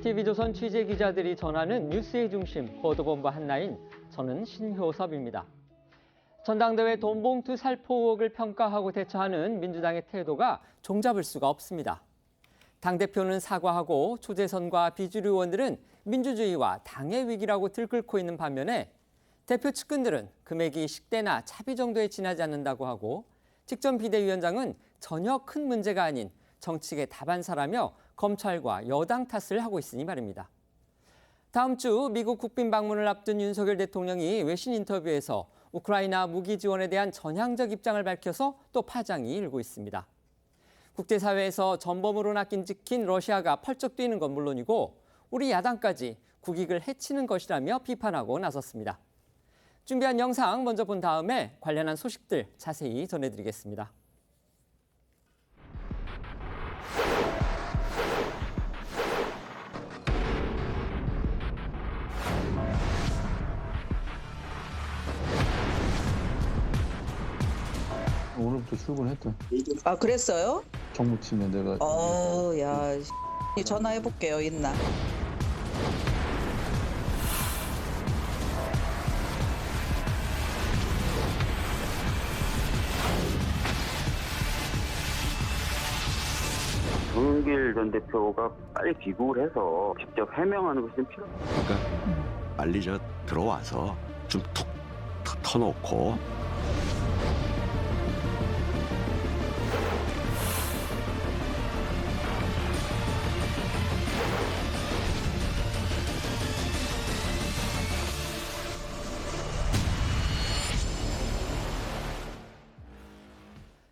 TV조선 취재기자들이 전하는 뉴스의 중심, 보도본부 한나인, 저는 신효섭입니다. 전당대회 돈봉투 살포 의혹을 평가하고 대처하는 민주당의 태도가 종잡을 수가 없습니다. 당대표는 사과하고 초재선과 비주류 의원들은 민주주의와 당의 위기라고 들끓고 있는 반면에 대표 측근들은 금액이 식대나 차비 정도에 지나지 않는다고 하고 직전 비대위원장은 전혀 큰 문제가 아닌 정치계 다반사라며 검찰과 여당 탓을 하고 있으니 말입니다. 다음 주 미국 국빈 방문을 앞둔 윤석열 대통령이 외신 인터뷰에서 우크라이나 무기 지원에 대한 전향적 입장을 밝혀서 또 파장이 일고 있습니다. 국제사회에서 전범으로 낚인 찍힌 러시아가 펄쩍 뛰는 건 물론이고 우리 야당까지 국익을 해치는 것이라며 비판하고 나섰습니다. 준비한 영상 먼저 본 다음에 관련한 소식들 자세히 전해드리겠습니다. 오늘부터 출근했대. 아, 그랬어요? 정무팀에 내가. 야, 전화해볼게요, 있나? 송영길 전 대표가 빨리 귀국을 해서 직접 해명하는 것이 좀 필요합니다. 그러니까 빨리 들어와서 좀 툭 터놓고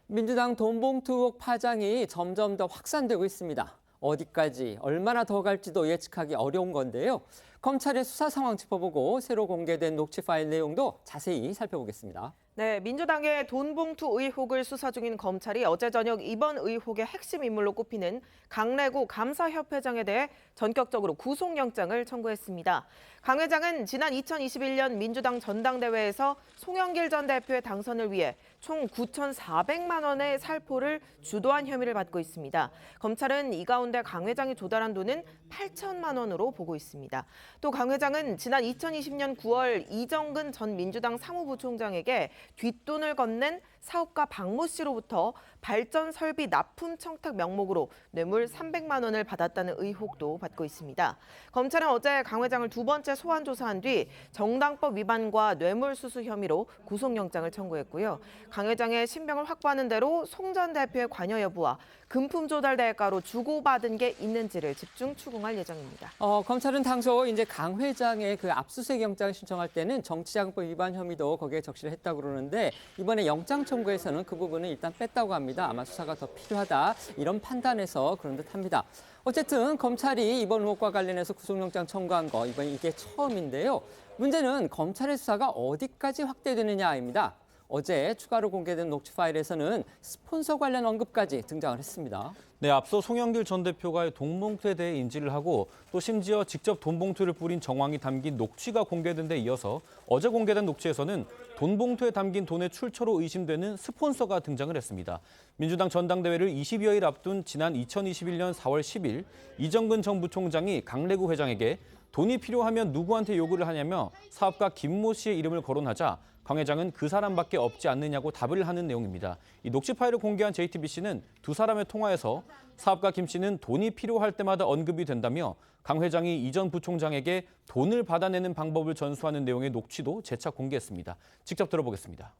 민주당 돈봉투 의혹 파장이 점점 더 확산되고 있습니다. 어디까지 얼마나 더 갈지도 예측하기 어려운 건데요. 검찰의 수사 상황 짚어보고 새로 공개된 녹취 파일 내용도 자세히 살펴보겠습니다. 네, 민주당의 돈봉투 의혹을 수사 중인 검찰이 어제 저녁 이번 의혹의 핵심 인물로 꼽히는 강래구 감사협회장에 대해 전격적으로 구속영장을 청구했습니다. 강 회장은 지난 2021년 민주당 전당대회에서 송영길 전 대표의 당선을 위해 총 9,400만 원의 살포를 주도한 혐의를 받고 있습니다. 검찰은 이 가운데 강 회장이 조달한 돈은 8천만 원으로 보고 있습니다. 또 강 회장은 지난 2020년 9월 이정근 전 민주당 사무부총장에게 뒷돈을 건넨 사업가 박모 씨로부터 발전 설비 납품 청탁 명목으로 뇌물 300만 원을 받았다는 의혹도 받고 있습니다. 검찰은 어제 강 회장을 두 번째 소환 조사한 뒤 정당법 위반과 뇌물수수 혐의로 구속영장을 청구했고요. 강 회장의 신병을 확보하는 대로 송 전 대표의 관여 여부와 금품 조달 대가로 주고받은 게 있는지를 집중 추궁할 예정입니다. 검찰은 당초 이제 강 회장의 그 압수수색 영장을 신청할 때는 정치자금법 위반 혐의도 거기에 적시를 했다고 그러는데 이번에 영장 청구에서는 그 부분은 일단 뺐다고 합니다. 아마 수사가 더 필요하다 이런 판단에서 그런 듯합니다. 어쨌든 검찰이 이번 의혹과 관련해서 구속영장 청구한 거 이번 이게 처음인데요. 문제는 검찰의 수사가 어디까지 확대되느냐입니다. 어제 추가로 공개된 녹취 파일에서는 스폰서 관련 언급까지 등장을 했습니다. 네, 앞서 송영길 전 대표가 돈봉투에 대해 인지를 하고 또 심지어 직접 돈봉투를 뿌린 정황이 담긴 녹취가 공개된 데 이어서 어제 공개된 녹취에서는 돈봉투에 담긴 돈의 출처로 의심되는 스폰서가 등장을 했습니다. 민주당 전당대회를 20여일 앞둔 지난 2021년 4월 10일 이정근 전 부총장이 강래구 회장에게 돈이 필요하면 누구한테 요구를 하냐며 사업가 김모 씨의 이름을 거론하자 강 회장은 그 사람밖에 없지 않느냐고 답을 하는 내용입니다. 이 녹취 파일을 공개한 JTBC는 두 사람의 통화에서 사업가 김 씨는 돈이 필요할 때마다 언급이 된다며 강 회장이 이 전 부총장에게 돈을 받아내는 방법을 전수하는 내용의 녹취도 재차 공개했습니다. 직접 들어보겠습니다.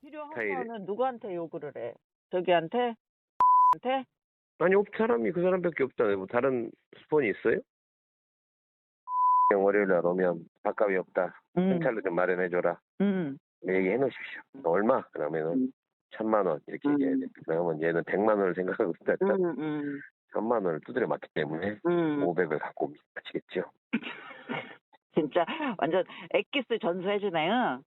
필요한 거는 누구한테 요구를 해? 저기한테? 한테? 아니, 사람이 그 사람밖에 없잖아요. 뭐 다른 스폰이 있어요? 월요일 날 오면 밥값이 없다. 현찰로 좀 마련해줘라. 얘기해 놓으십시오. 얼마? 그러면은 1,000만 원 이렇게 얘기해야 돼. 그러면 얘는 100만 원을 생각하고 있다. 1,000만 원을 두드려 맞기 때문에 500을 갖고 옵니다. 아시겠죠? 진짜 완전 엑기스 전수해주네요.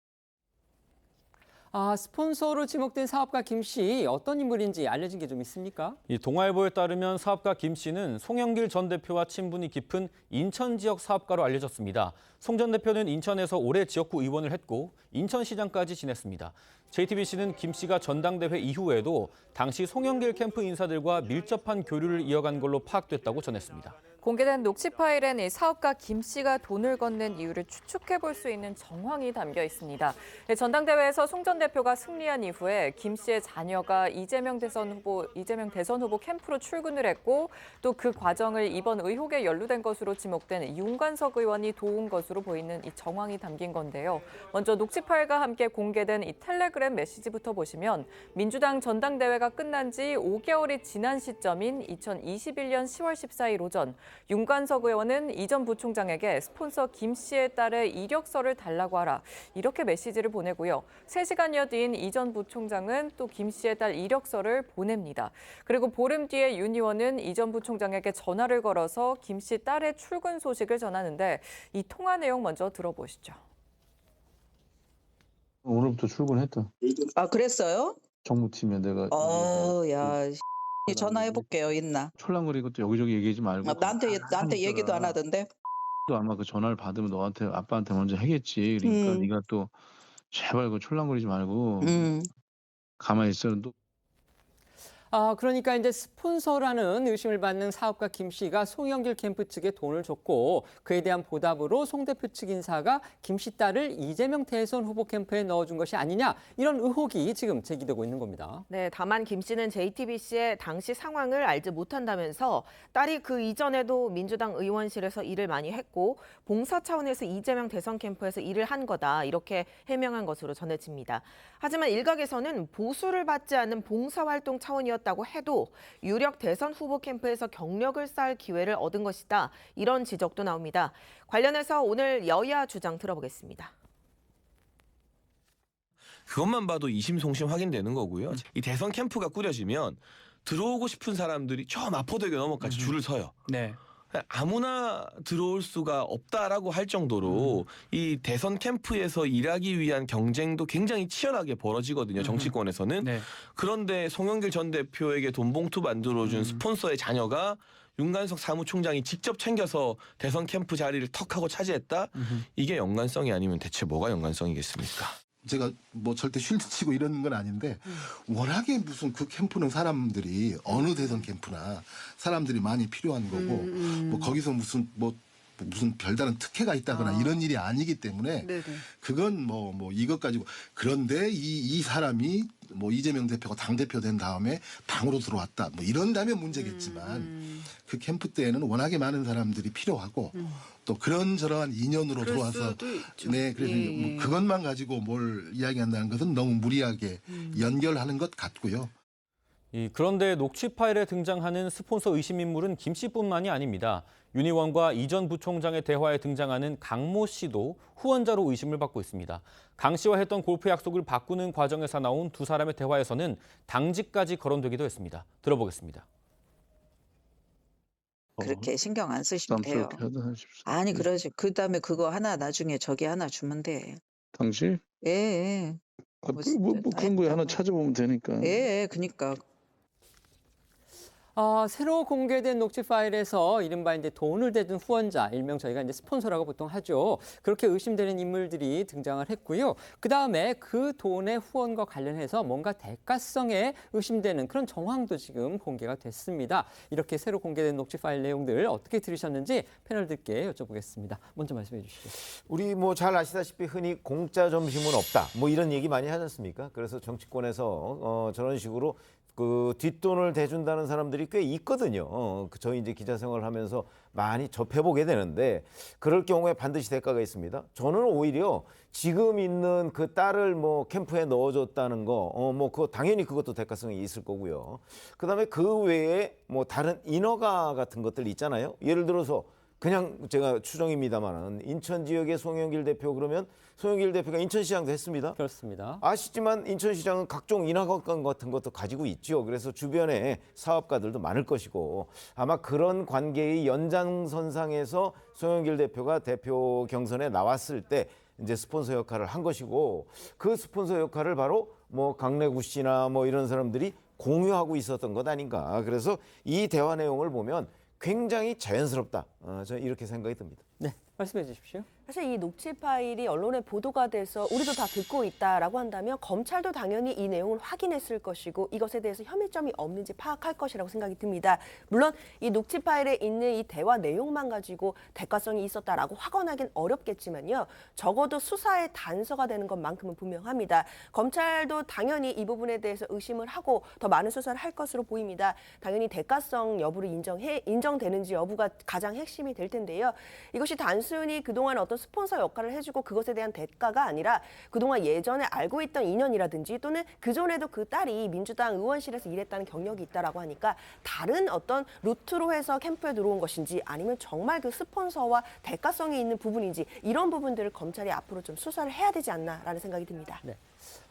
스폰서로 지목된 사업가 김 씨 어떤 인물인지 알려진 게 좀 있습니까? 이 동아일보에 따르면 사업가 김 씨는 송영길 전 대표와 친분이 깊은 인천 지역 사업가로 알려졌습니다. 송 전 대표는 인천에서 오래 지역구 의원을 했고 인천시장까지 지냈습니다. JTBC는 김 씨가 전당대회 이후에도 당시 송영길 캠프 인사들과 밀접한 교류를 이어간 걸로 파악됐다고 전했습니다. 공개된 녹취 파일엔 이 사업가 김 씨가 돈을 건넨 이유를 추측해 볼 수 있는 정황이 담겨 있습니다. 전당대회에서 송 전 대표가 승리한 이후에 김 씨의 자녀가 이재명 대선 후보 캠프로 출근을 했고 또 그 과정을 이번 의혹에 연루된 것으로 지목된 윤관석 의원이 도운 것으로 보이는 이 정황이 담긴 건데요. 먼저 녹취 파일과 함께 공개된 이 텔레그램 메시지부터 보시면 민주당 전당대회가 끝난 지 5개월이 지난 시점인 2021년 10월 14일 오전 윤관석 의원은 이 전 부총장에게 스폰서 김 씨의 딸의 이력서를 달라고 하라 이렇게 메시지를 보내고요. 3시간여 뒤인 이 전 부총장은 또 김 씨의 딸 이력서를 보냅니다. 그리고 보름 뒤에 윤 의원은 이 전 부총장에게 전화를 걸어서 김 씨 딸의 출근 소식을 전하는데 이 통화 내용 먼저 들어보시죠. 오늘부터 출근했다. 아, 그랬어요? 정무팀에 내가 야, 전화해볼게요, 있나? 촐랑거리고 또 여기저기 얘기하지 말고. 나한테 얘기도 안 하던데. 또 아마 그 전화를 받으면 너한테 아빠한테 먼저 하겠지. 그러니까 네가 또 제발 그 촐랑거리지 말고 가만히 있어. 또 그러니까 이제 스폰서라는 의심을 받는 사업가 김 씨가 송영길 캠프 측에 돈을 줬고 그에 대한 보답으로 송 대표 측 인사가 김 씨 딸을 이재명 대선 후보 캠프에 넣어준 것이 아니냐 이런 의혹이 지금 제기되고 있는 겁니다. 네, 다만 김 씨는 JTBC의 당시 상황을 알지 못한다면서 딸이 그 이전에도 민주당 의원실에서 일을 많이 했고 봉사 차원에서 이재명 대선 캠프에서 일을 한 거다 이렇게 해명한 것으로 전해집니다. 하지만 일각에서는 보수를 받지 않은 봉사활동 차원이었다고 해도 유력 대선 후보 캠프에서 경력을 쌓을 기회를 얻은 것이다. 이런 지적도 나옵니다. 관련해서 오늘 여야 주장 들어보겠습니다. 그것만 봐도 이심송심 확인되는 거고요. 이 대선 캠프가 꾸려지면 들어오고 싶은 사람들이 저 마포대교 너머까지 줄을 서요. 네. 아무나 들어올 수가 없다라고 할 정도로 이 대선 캠프에서 일하기 위한 경쟁도 굉장히 치열하게 벌어지거든요. 정치권에서는. 네. 그런데 송영길 전 대표에게 돈 봉투 만들어준 스폰서의 자녀가 윤관석 사무총장이 직접 챙겨서 대선 캠프 자리를 턱 하고 차지했다? 이게 연관성이 아니면 대체 뭐가 연관성이겠습니까? 제가 뭐 절대 쉴드 치고 이러는 건 아닌데 워낙에 무슨 그 캠프는 사람들이 어느 대선 캠프나 사람들이 많이 필요한 거고 뭐 거기서 무슨 별다른 특혜가 있다거나 이런 일이 아니기 때문에 그건 뭐 이것 가지고 그런데 이 사람이 뭐 이재명 대표가 당대표 된 다음에 당으로 들어왔다 뭐 이런다면 문제겠지만 그 캠프 때에는 워낙에 많은 사람들이 필요하고 또 그런저러한 인연으로 들어와서 네 그래서 뭐 그것만 가지고 뭘 이야기한다는 것은 너무 무리하게 연결하는 것 같고요. 그런데 녹취 파일에 등장하는 스폰서 의심 인물은 김 씨뿐만이 아닙니다. 윤 의원과 이 전 부총장의 대화에 등장하는 강모 씨도 후원자로 의심을 받고 있습니다. 강 씨와 했던 골프 약속을 바꾸는 과정에서 나온 두 사람의 대화에서는 당직까지 거론되기도 했습니다. 들어보겠습니다. 그렇게 신경 안 쓰시면 돼요. 아니, 그러지. 그다음에 그거 하나 나중에 저기 하나 주면 돼. 당시? 예. 그런 거에 하나 찾아보면 되니까. 예, 그니까. 새로 공개된 녹취 파일에서 이른바 이제 돈을 대준 후원자, 일명 저희가 이제 스폰서라고 보통 하죠. 그렇게 의심되는 인물들이 등장을 했고요. 그 다음에 그 돈의 후원과 관련해서 뭔가 대가성에 의심되는 그런 정황도 지금 공개가 됐습니다. 이렇게 새로 공개된 녹취 파일 내용들 어떻게 들으셨는지 패널들께 여쭤보겠습니다. 먼저 말씀해 주시죠. 우리 뭐 잘 아시다시피 흔히 공짜 점심은 없다. 뭐 이런 얘기 많이 하지 않습니까? 그래서 정치권에서 저런 식으로 그 뒷돈을 대준다는 사람들이 꽤 있거든요. 저희 이제 기자 생활을 하면서 많이 접해보게 되는데 그럴 경우에 반드시 대가가 있습니다. 저는 오히려 지금 있는 그 딸을 뭐 캠프에 넣어줬다는 거, 뭐 그거 당연히 그것도 대가성이 있을 거고요. 그다음에 그 외에 뭐 다른 인허가 같은 것들 있잖아요. 예를 들어서 그냥 제가 추정입니다만은 인천 지역의 송영길 대표 그러면 송영길 대표가 인천시장도 했습니다. 그렇습니다. 아시지만 인천시장은 각종 인허가권 같은 것도 가지고 있죠. 그래서 주변에 사업가들도 많을 것이고 아마 그런 관계의 연장선상에서 송영길 대표가 대표 경선에 나왔을 때 이제 스폰서 역할을 한 것이고 그 스폰서 역할을 바로 뭐 강래구 씨나 뭐 이런 사람들이 공유하고 있었던 것 아닌가. 그래서 이 대화 내용을 보면 굉장히 자연스럽다. 저는 이렇게 생각이 듭니다. 네, 말씀해 주십시오. 사실 이 녹취 파일이 언론에 보도가 돼서 우리도 다 듣고 있다라고 한다면 검찰도 당연히 이 내용을 확인했을 것이고 이것에 대해서 혐의점이 없는지 파악할 것이라고 생각이 듭니다. 물론 이 녹취 파일에 있는 이 대화 내용만 가지고 대가성이 있었다라고 확언하기는 어렵겠지만요. 적어도 수사의 단서가 되는 것만큼은 분명합니다. 검찰도 당연히 이 부분에 대해서 의심을 하고 더 많은 수사를 할 것으로 보입니다. 당연히 대가성 여부를 인정되는지 여부가 가장 핵심이 될 텐데요. 이것이 단순히 그동안 어떤 스폰서 역할을 해주고 그것에 대한 대가가 아니라 그동안 예전에 알고 있던 인연이라든지 또는 그전에도 그 딸이 민주당 의원실에서 일했다는 경력이 있다라고 하니까 다른 어떤 루트로 해서 캠프에 들어온 것인지 아니면 정말 그 스폰서와 대가성이 있는 부분인지 이런 부분들을 검찰이 앞으로 좀 수사를 해야 되지 않나라는 생각이 듭니다. 네.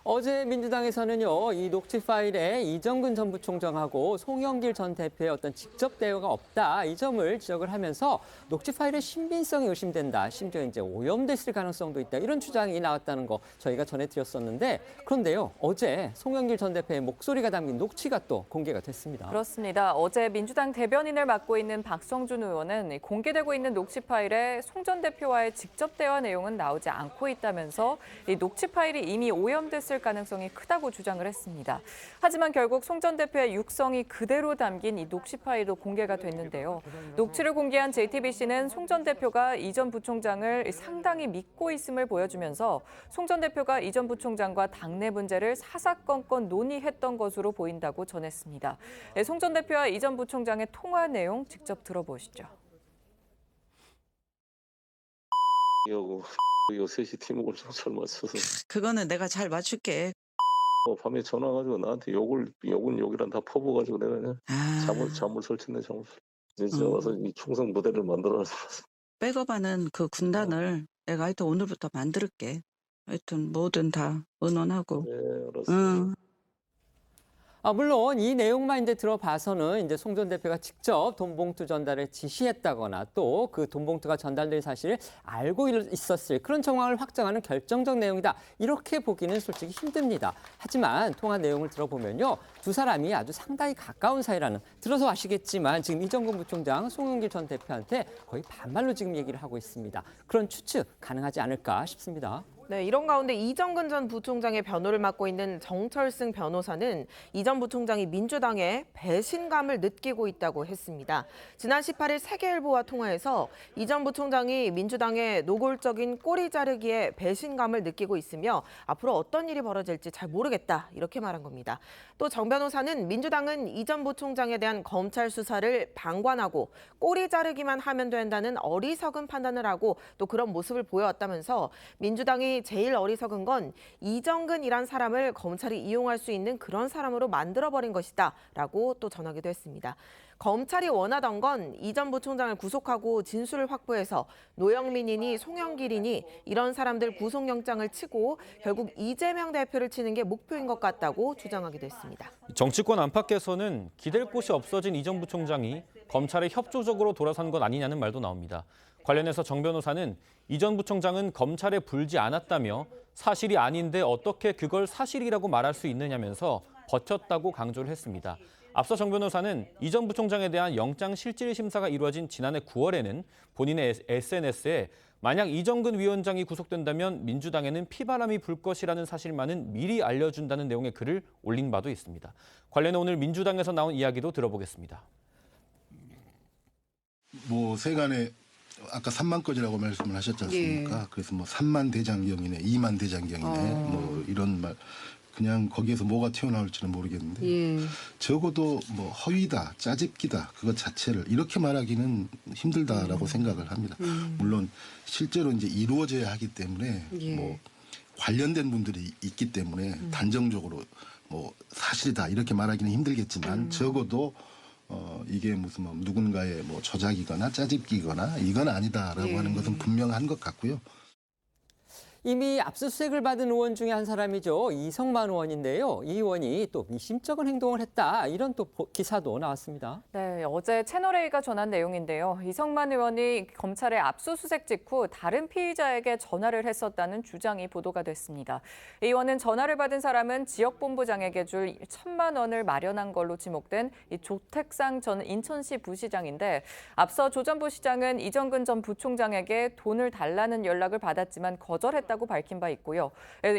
어제 민주당에서는요, 이 녹취 파일에 이정근 전 부총장하고 송영길 전 대표의 어떤 직접 대화가 없다, 이 점을 지적을 하면서 녹취 파일의 신빙성이 의심된다, 심지어 이제 오염됐을 가능성도 있다, 이런 주장이 나왔다는 거 저희가 전해드렸었는데, 그런데요, 어제 송영길 전 대표의 목소리가 담긴 녹취가 또 공개가 됐습니다. 그렇습니다. 어제 민주당 대변인을 맡고 있는 박성준 의원은 공개되고 있는 녹취 파일에 송 전 대표와의 직접 대화 내용은 나오지 않고 있다면서 이 녹취 파일이 이미 오염됐을 가능성이 크다고 주장을 했습니다. 하지만 결국 송 전 대표의 육성이 그대로 담긴 이 녹취 파일도 공개가 됐는데요. 녹취를 공개한 JTBC는 송 전 대표가 이 전 부총장을 상당히 믿고 있음을 보여주면서 송 전 대표가 이 전 부총장과 당내 문제를 사사건건 논의했던 것으로 보인다고 전했습니다. 송 전 대표와 이 전 부총장의 통화 내용 직접 들어보시죠. 이거 CCTV 잘 맞춰서. 그거는 내가 잘 맞출게. 밤에 전화 가지고 나한테 욕은 욕이란 다 퍼부어가지고 내가 그냥 잠을 설쳤네 잠을. 이제 와서 이 충성 부대를 만들어놨어. 백업하는 그 군단을 내가 하여튼 오늘부터 만들게. 하여튼 뭐든 다 의논하고. 네, 알았어. 물론 이 내용만 이제 들어봐서는 이제 송 전 대표가 직접 돈봉투 전달을 지시했다거나 또 그 돈봉투가 전달된 사실을 알고 있었을 그런 정황을 확정하는 결정적 내용이다. 이렇게 보기는 솔직히 힘듭니다. 하지만 통화 내용을 들어보면요. 두 사람이 아주 상당히 가까운 사이라는, 들어서 아시겠지만 지금 이정근 부총장, 송영길 전 대표한테 거의 반말로 지금 얘기를 하고 있습니다. 그런 추측 가능하지 않을까 싶습니다. 네, 이런 가운데 이정근 전 부총장의 변호를 맡고 있는 정철승 변호사는 이 전 부총장이 민주당에 배신감을 느끼고 있다고 했습니다. 지난 18일 세계일보와 통화에서 이 전 부총장이 민주당의 노골적인 꼬리 자르기에 배신감을 느끼고 있으며 앞으로 어떤 일이 벌어질지 잘 모르겠다, 이렇게 말한 겁니다. 또 정 변호사는 민주당은 이 전 부총장에 대한 검찰 수사를 방관하고 꼬리 자르기만 하면 된다는 어리석은 판단을 하고 또 그런 모습을 보여왔다면서 민주당이 제일 어리석은 건 이정근이란 사람을 검찰이 이용할 수 있는 그런 사람으로 만들어버린 것이다 라고 또 전하기도 했습니다. 검찰이 원하던 건 이 전 부총장을 구속하고 진술을 확보해서 노영민이니 송영길이니 이런 사람들 구속영장을 치고 결국 이재명 대표를 치는 게 목표인 것 같다고 주장하기도 했습니다. 정치권 안팎에서는 기댈 곳이 없어진 이 전 부총장이 검찰에 협조적으로 돌아선 것 아니냐는 말도 나옵니다. 관련해서 정 변호사는 이 전 부총장은 검찰에 불지 않았다며 사실이 아닌데 어떻게 그걸 사실이라고 말할 수 있느냐면서 버텼다고 강조를 했습니다. 앞서 정 변호사는 이 전 부총장에 대한 영장 실질 심사가 이루어진 지난해 9월에는 본인의 SNS에 만약 이정근 위원장이 구속된다면 민주당에는 피바람이 불 것이라는 사실만은 미리 알려준다는 내용의 글을 올린 바도 있습니다. 관련해 오늘 민주당에서 나온 이야기도 들어보겠습니다. 뭐 세간에 아까 3만 건이라고 말씀을 하셨지 않습니까? 예. 그래서 뭐 3만 대장경이네, 2만 대장경이네, 뭐 이런 말. 그냥 거기에서 뭐가 튀어나올지는 모르겠는데 적어도 뭐 허위다, 짜집기다 그것 자체를 이렇게 말하기는 힘들다라고 생각을 합니다. 물론 실제로 이제 이루어져야 하기 때문에 뭐 관련된 분들이 있기 때문에 단정적으로 뭐 사실이다 이렇게 말하기는 힘들겠지만 적어도 이게 무슨 뭐 누군가의 뭐 조작이거나 짜집기거나 이건 아니다라고 하는 것은 분명한 것 같고요. 이미 압수수색을 받은 의원 중에 한 사람이죠. 이성만 의원인데요. 이 의원이 또 미심쩍은 행동을 했다. 이런 또 기사도 나왔습니다. 네, 어제 채널A가 전한 내용인데요. 이성만 의원이 검찰의 압수수색 직후 다른 피의자에게 전화를 했었다는 주장이 보도가 됐습니다. 이 의원은 전화를 받은 사람은 지역본부장에게 줄 1,000만 원을 마련한 걸로 지목된 이 조택상 전 인천시 부시장인데 앞서 조 전 부시장은 이정근 전 부총장에게 돈을 달라는 연락을 받았지만 거절했다고 밝힌 바 있고요.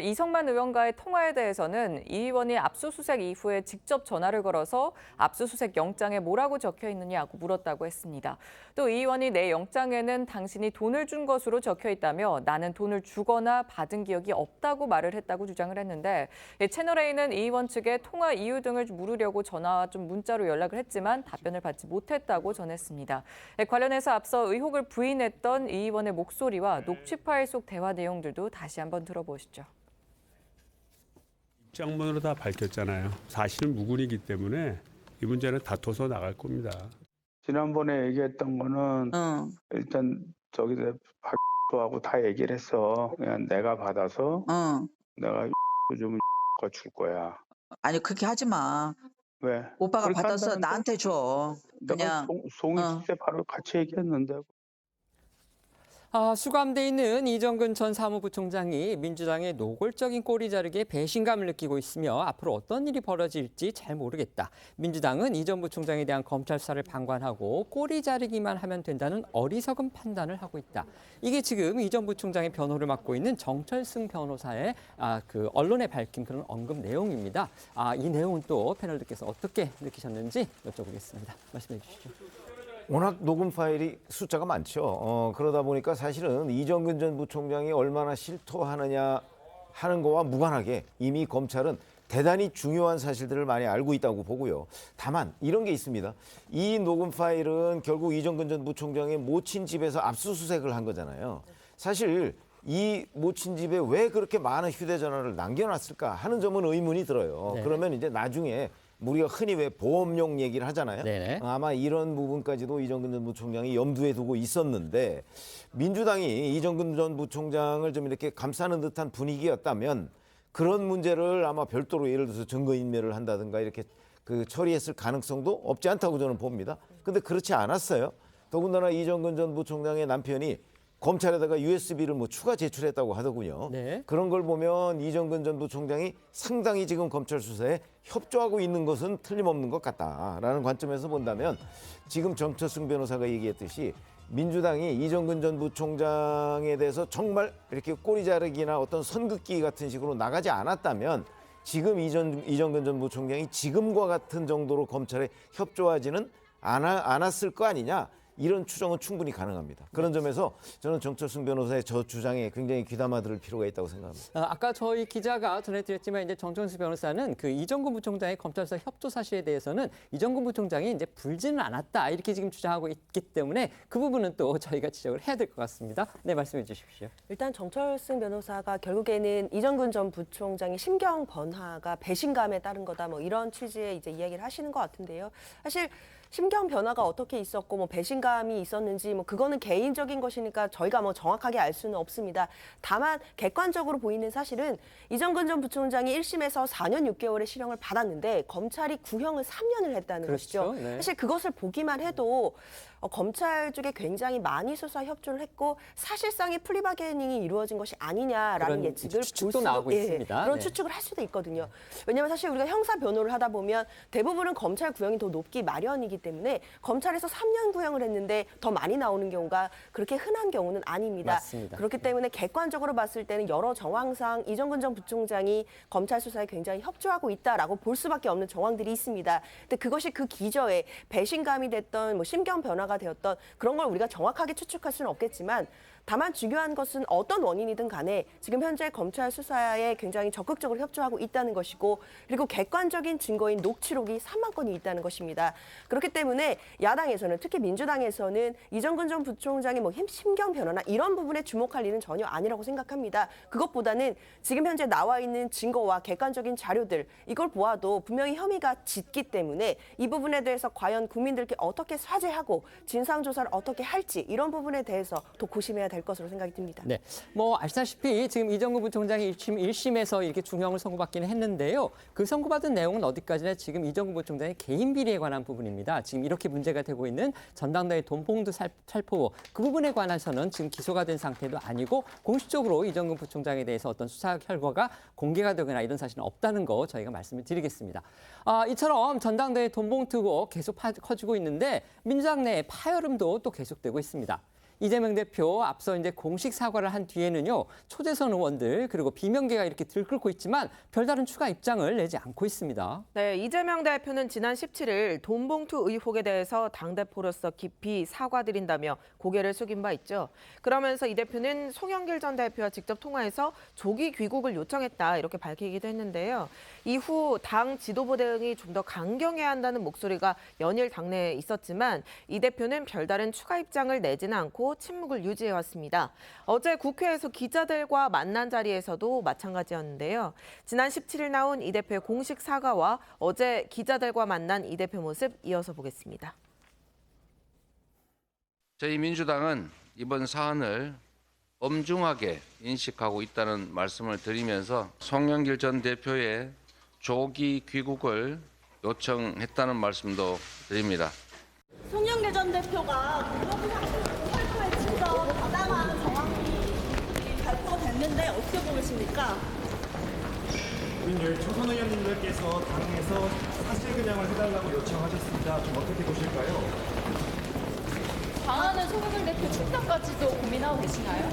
이성만 의원과의 통화에 대해서는 이 의원이 압수수색 이후에 직접 전화를 걸어서 압수수색 영장에 뭐라고 적혀 있느냐고 물었다고 했습니다. 또 이 의원이 내 영장에는 당신이 돈을 준 것으로 적혀 있다며 나는 돈을 주거나 받은 기억이 없다고 말을 했다고 주장을 했는데 채널A는 이 의원 측에 통화 이유 등을 물으려고 전화와 문자로 연락을 했지만 답변을 받지 못했다고 전했습니다. 관련해서 앞서 의혹을 부인했던 이 의원의 목소리와 녹취 파일 속 대화 내용들도 다시 한번 들어보시죠. 입장문으로 다 밝혔잖아요. 사실은 무근이기 때문에 이 문제는 다퉈서 나갈 겁니다. 지난번에 얘기했던 거는 일단 저기 박도하고 다 얘기를 했어. 그냥 내가 받아서 내가 좀 줄 거야. 아니 그렇게 하지 마. 왜? 오빠가 그렇게 받아서 한다는데? 나한테 줘. 내가 그냥 송이 때 바로 같이 얘기했는데. 수감돼 있는 이정근 전 사무부총장이 민주당의 노골적인 꼬리 자르기에 배신감을 느끼고 있으며 앞으로 어떤 일이 벌어질지 잘 모르겠다. 민주당은 이 전 부총장에 대한 검찰 수사를 방관하고 꼬리 자르기만 하면 된다는 어리석은 판단을 하고 있다. 이게 지금 이 전 부총장의 변호를 맡고 있는 정철승 변호사의 그 언론에 밝힌 그런 언급 내용입니다. 이 내용은 또 패널들께서 어떻게 느끼셨는지 여쭤보겠습니다. 말씀해 주시죠. 워낙 녹음 파일이 숫자가 많죠. 그러다 보니까 사실은 이정근 전 부총장이 얼마나 실토하느냐 하는 거와 무관하게 이미 검찰은 대단히 중요한 사실들을 많이 알고 있다고 보고요. 다만 이런 게 있습니다. 이 녹음 파일은 결국 이정근 전 부총장의 모친 집에서 압수수색을 한 거잖아요. 사실 이 모친 집에 왜 그렇게 많은 휴대전화를 남겨놨을까 하는 점은 의문이 들어요. 네. 그러면 이제 나중에 우리가 흔히 왜 보험용 얘기를 하잖아요. 네네. 아마 이런 부분까지도 이정근 전 부총장이 염두에 두고 있었는데 민주당이 이정근 전 부총장을 좀 이렇게 감싸는 듯한 분위기였다면 그런 문제를 아마 별도로 예를 들어서 증거인멸을 한다든가 이렇게 그 처리했을 가능성도 없지 않다고 저는 봅니다. 근데 그렇지 않았어요. 더군다나 이정근 전 부총장의 남편이 검찰에다가 USB를 추가 제출했다고 하더군요. 네. 그런 걸 보면 이정근 전 부총장이 상당히 지금 검찰 수사에 협조하고 있는 것은 틀림없는 것 같다라는 관점에서 본다면 지금 정철승 변호사가 얘기했듯이 민주당이 이정근 전 부총장에 대해서 정말 이렇게 꼬리 자르기나 어떤 선긋기 같은 식으로 나가지 않았다면 지금 이정근 전 부총장이 지금과 같은 정도로 검찰에 협조하지는 않았을 거 아니냐. 이런 추정은 충분히 가능합니다. 그런 점에서 저는 정철승 변호사의 저 주장에 굉장히 귀담아 들을 필요가 있다고 생각합니다. 아까 저희 기자가 전해드렸지만 이제 정철승 변호사는 그 이정근 부총장의 검찰 수사 협조 사실에 대해서는 이정근 부총장이 이제 불지는 않았다 이렇게 지금 주장하고 있기 때문에 그 부분은 또 저희가 지적을 해야 될 것 같습니다. 네, 말씀해 주십시오. 일단 정철승 변호사가 결국에는 이정근 전 부총장의 심경 변화가 배신감에 따른 거다 이런 취지의 이제 이야기를 하시는 것 같은데요. 사실 심경 변화가 어떻게 있었고 배신감이 있었는지 그거는 개인적인 것이니까 저희가 정확하게 알 수는 없습니다. 다만 객관적으로 보이는 사실은 이정근 전 부총장이 1심에서 4년 6개월의 실형을 받았는데 검찰이 구형을 3년을 했다는 그렇죠. 것이죠. 네. 사실 그것을 보기만 해도 검찰 쪽에 굉장히 많이 수사 협조를 했고 사실상의 플리바게닝이 이루어진 것이 아니냐라는 예측을 추측도 나오고 있습니다. 그런 네. 추측을 할 수도 있거든요. 왜냐하면 사실 우리가 형사 변호를 하다 보면 대부분은 검찰 구형이 더 높기 마련이기 때문에 검찰에서 3년 구형을 했는데 더 많이 나오는 경우가 그렇게 흔한 경우는 아닙니다. 맞습니다. 그렇기 때문에 객관적으로 봤을 때는 여러 정황상 이정근 전 부총장이 검찰 수사에 굉장히 협조하고 있다라고 볼 수밖에 없는 정황들이 있습니다. 근데 그것이 그 기저에 배신감이 됐던 심경 변화가 되었던 그런 걸 우리가 정확하게 추측할 수는 없겠지만 다만 중요한 것은 어떤 원인이든 간에 지금 현재 검찰 수사에 굉장히 적극적으로 협조하고 있다는 것이고 그리고 객관적인 증거인 녹취록이 3만 건이 있다는 것입니다. 그렇기 때문에 야당에서는 특히 민주당에서는 이정근 전 부총장의 심경 변화나 이런 부분에 주목할 일은 전혀 아니라고 생각합니다. 그것보다는 지금 현재 나와 있는 증거와 객관적인 자료들 이걸 보아도 분명히 혐의가 짙기 때문에 이 부분에 대해서 과연 국민들께 어떻게 사죄하고 진상조사를 어떻게 할지 이런 부분에 대해서 더 고심해야 될 될 것으로 생각이 듭니다. 네, 뭐 아시다시피 지금 이정구 부총장이 1심에서 이렇게 중형을 선고받기는 했는데요. 그 선고받은 내용은 어디까지나 지금 이정구 부총장의 개인 비리에 관한 부분입니다. 지금 이렇게 문제가 되고 있는 전당대회 돈봉투 살포 그 부분에 관해서는 지금 기소가 된 상태도 아니고 공식적으로 이정구 부총장에 대해서 어떤 수사 결과가 공개가 되거나 이런 사실은 없다는 거 저희가 말씀을 드리겠습니다. 이처럼 전당대회 돈봉투 의혹 계속 커지고 있는데 민주당 내에 파열음도 또 계속되고 있습니다. 이재명 대표 앞서 이제 공식 사과를 한 뒤에는요, 초대선 의원들 그리고 비명계가 이렇게 들끓고 있지만 별다른 추가 입장을 내지 않고 있습니다. 네, 이재명 대표는 지난 17일 돈봉투 의혹에 대해서 당대표로서 깊이 사과드린다며 고개를 숙인 바 있죠. 그러면서 이 대표는 송영길 전 대표와 직접 통화해서 조기 귀국을 요청했다 이렇게 밝히기도 했는데요. 이후 당 지도부 대응이 좀 더 강경해야 한다는 목소리가 연일 당내에 있었지만 이 대표는 별다른 추가 입장을 내지는 않고 침묵을 유지해왔습니다. 어제 국회에서 기자들과 만난 자리에서도 마찬가지였는데요. 지난 17일 나온 이 대표의 공식 사과와 어제 기자들과 만난 이 대표 모습 이어서 보겠습니다. 저희 민주당은 이번 사안을 엄중하게 인식하고 있다는 말씀을 드리면서 송영길 전 대표의 조기 귀국을 요청했다는 말씀도 드립니다. 송영길 전 대표가 살포에 직접 가담하는 정황이 발표됐는데 어떻게 보십니까? 우리 초선 의원님들께서 당에서 사실 그냥을 해달라고 요청하셨습니다. 좀 어떻게 보실까요? 방안은 송영길 대표 출당까지도 고민하고 계시나요?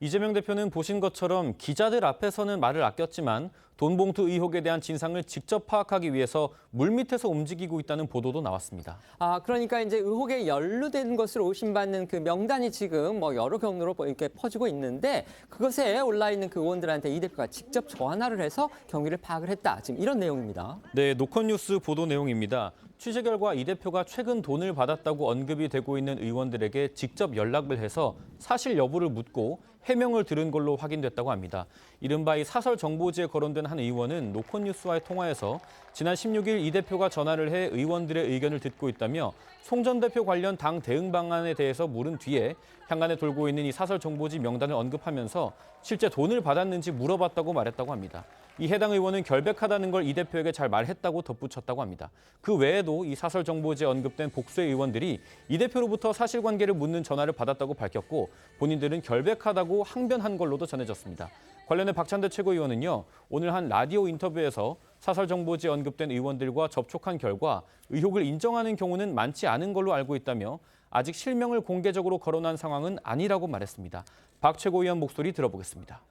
이재명 대표는 보신 것처럼 기자들 앞에서는 말을 아꼈지만 돈봉투 의혹에 대한 진상을 직접 파악하기 위해서 물밑에서 움직이고 있다는 보도도 나왔습니다. 그러니까 이제 의혹에 연루된 것으로 의심받는 그 명단이 지금 뭐 여러 경로로 이렇게 퍼지고 있는데 그것에 올라 있는 그 의원들한테 이 대표가 직접 전화를 해서 경위를 파악을 했다. 지금 이런 내용입니다. 네, 노컷뉴스 보도 내용입니다. 취재 결과 이 대표가 최근 돈을 받았다고 언급이 되고 있는 의원들에게 직접 연락을 해서 사실 여부를 묻고 해명을 들은 걸로 확인됐다고 합니다. 이른바 이 사설 정보지에 거론된 한 의원은 노컷뉴스와의 통화에서 지난 16일 이 대표가 전화를 해 의원들의 의견을 듣고 있다며 송 전 대표 관련 당 대응 방안에 대해서 물은 뒤에 향간에 돌고 있는 이 사설 정보지 명단을 언급하면서 실제 돈을 받았는지 물어봤다고 말했다고 합니다. 이 해당 의원은 결백하다는 걸 이 대표에게 잘 말했다고 덧붙였다고 합니다. 그 외에도 이 사설 정보지에 언급된 복수의 의원들이 이 대표로부터 사실관계를 묻는 전화를 받았다고 밝혔고 본인들은 결백하다고 항변한 걸로도 전해졌습니다. 관련해 박찬대 최고위원은요, 오늘 한 라디오 인터뷰에서 사설 정보지에 언급된 의원들과 접촉한 결과 의혹을 인정하는 경우는 많지 않은 걸로 알고 있다며 아직 실명을 공개적으로 거론한 상황은 아니라고 말했습니다. 박 최고위원 목소리 들어보겠습니다.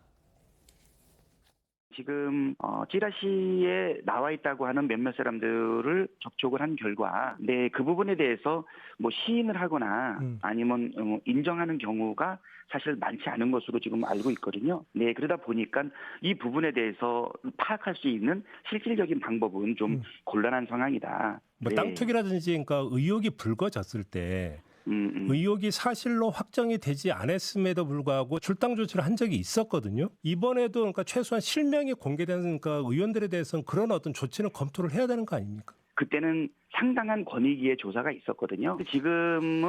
지금 찌라시에 나와 있다고 하는 몇몇 사람들을 접촉을 한 결과 그 부분에 대해서 뭐 시인을 하거나 아니면 인정하는 경우가 사실 많지 않은 것으로 지금 알고 있거든요. 네, 그러다 보니까 이 부분에 대해서 파악할 수 있는 실질적인 방법은 좀 곤란한 상황이다. 뭐 네. 땅 투기라든지 그러니까 의혹이 불거졌을 때 의혹이 사실로 확정이 되지 않았음에도 불구하고 출당 조치를 한 적이 있었거든요. 이번에도 그러니까 최소한 실명이 공개된 그러니까 의원들에 대해서는 그런 어떤 조치는 검토를 해야 되는 거 아닙니까? 그때는 상당한 권익위의 조사가 있었거든요. 지금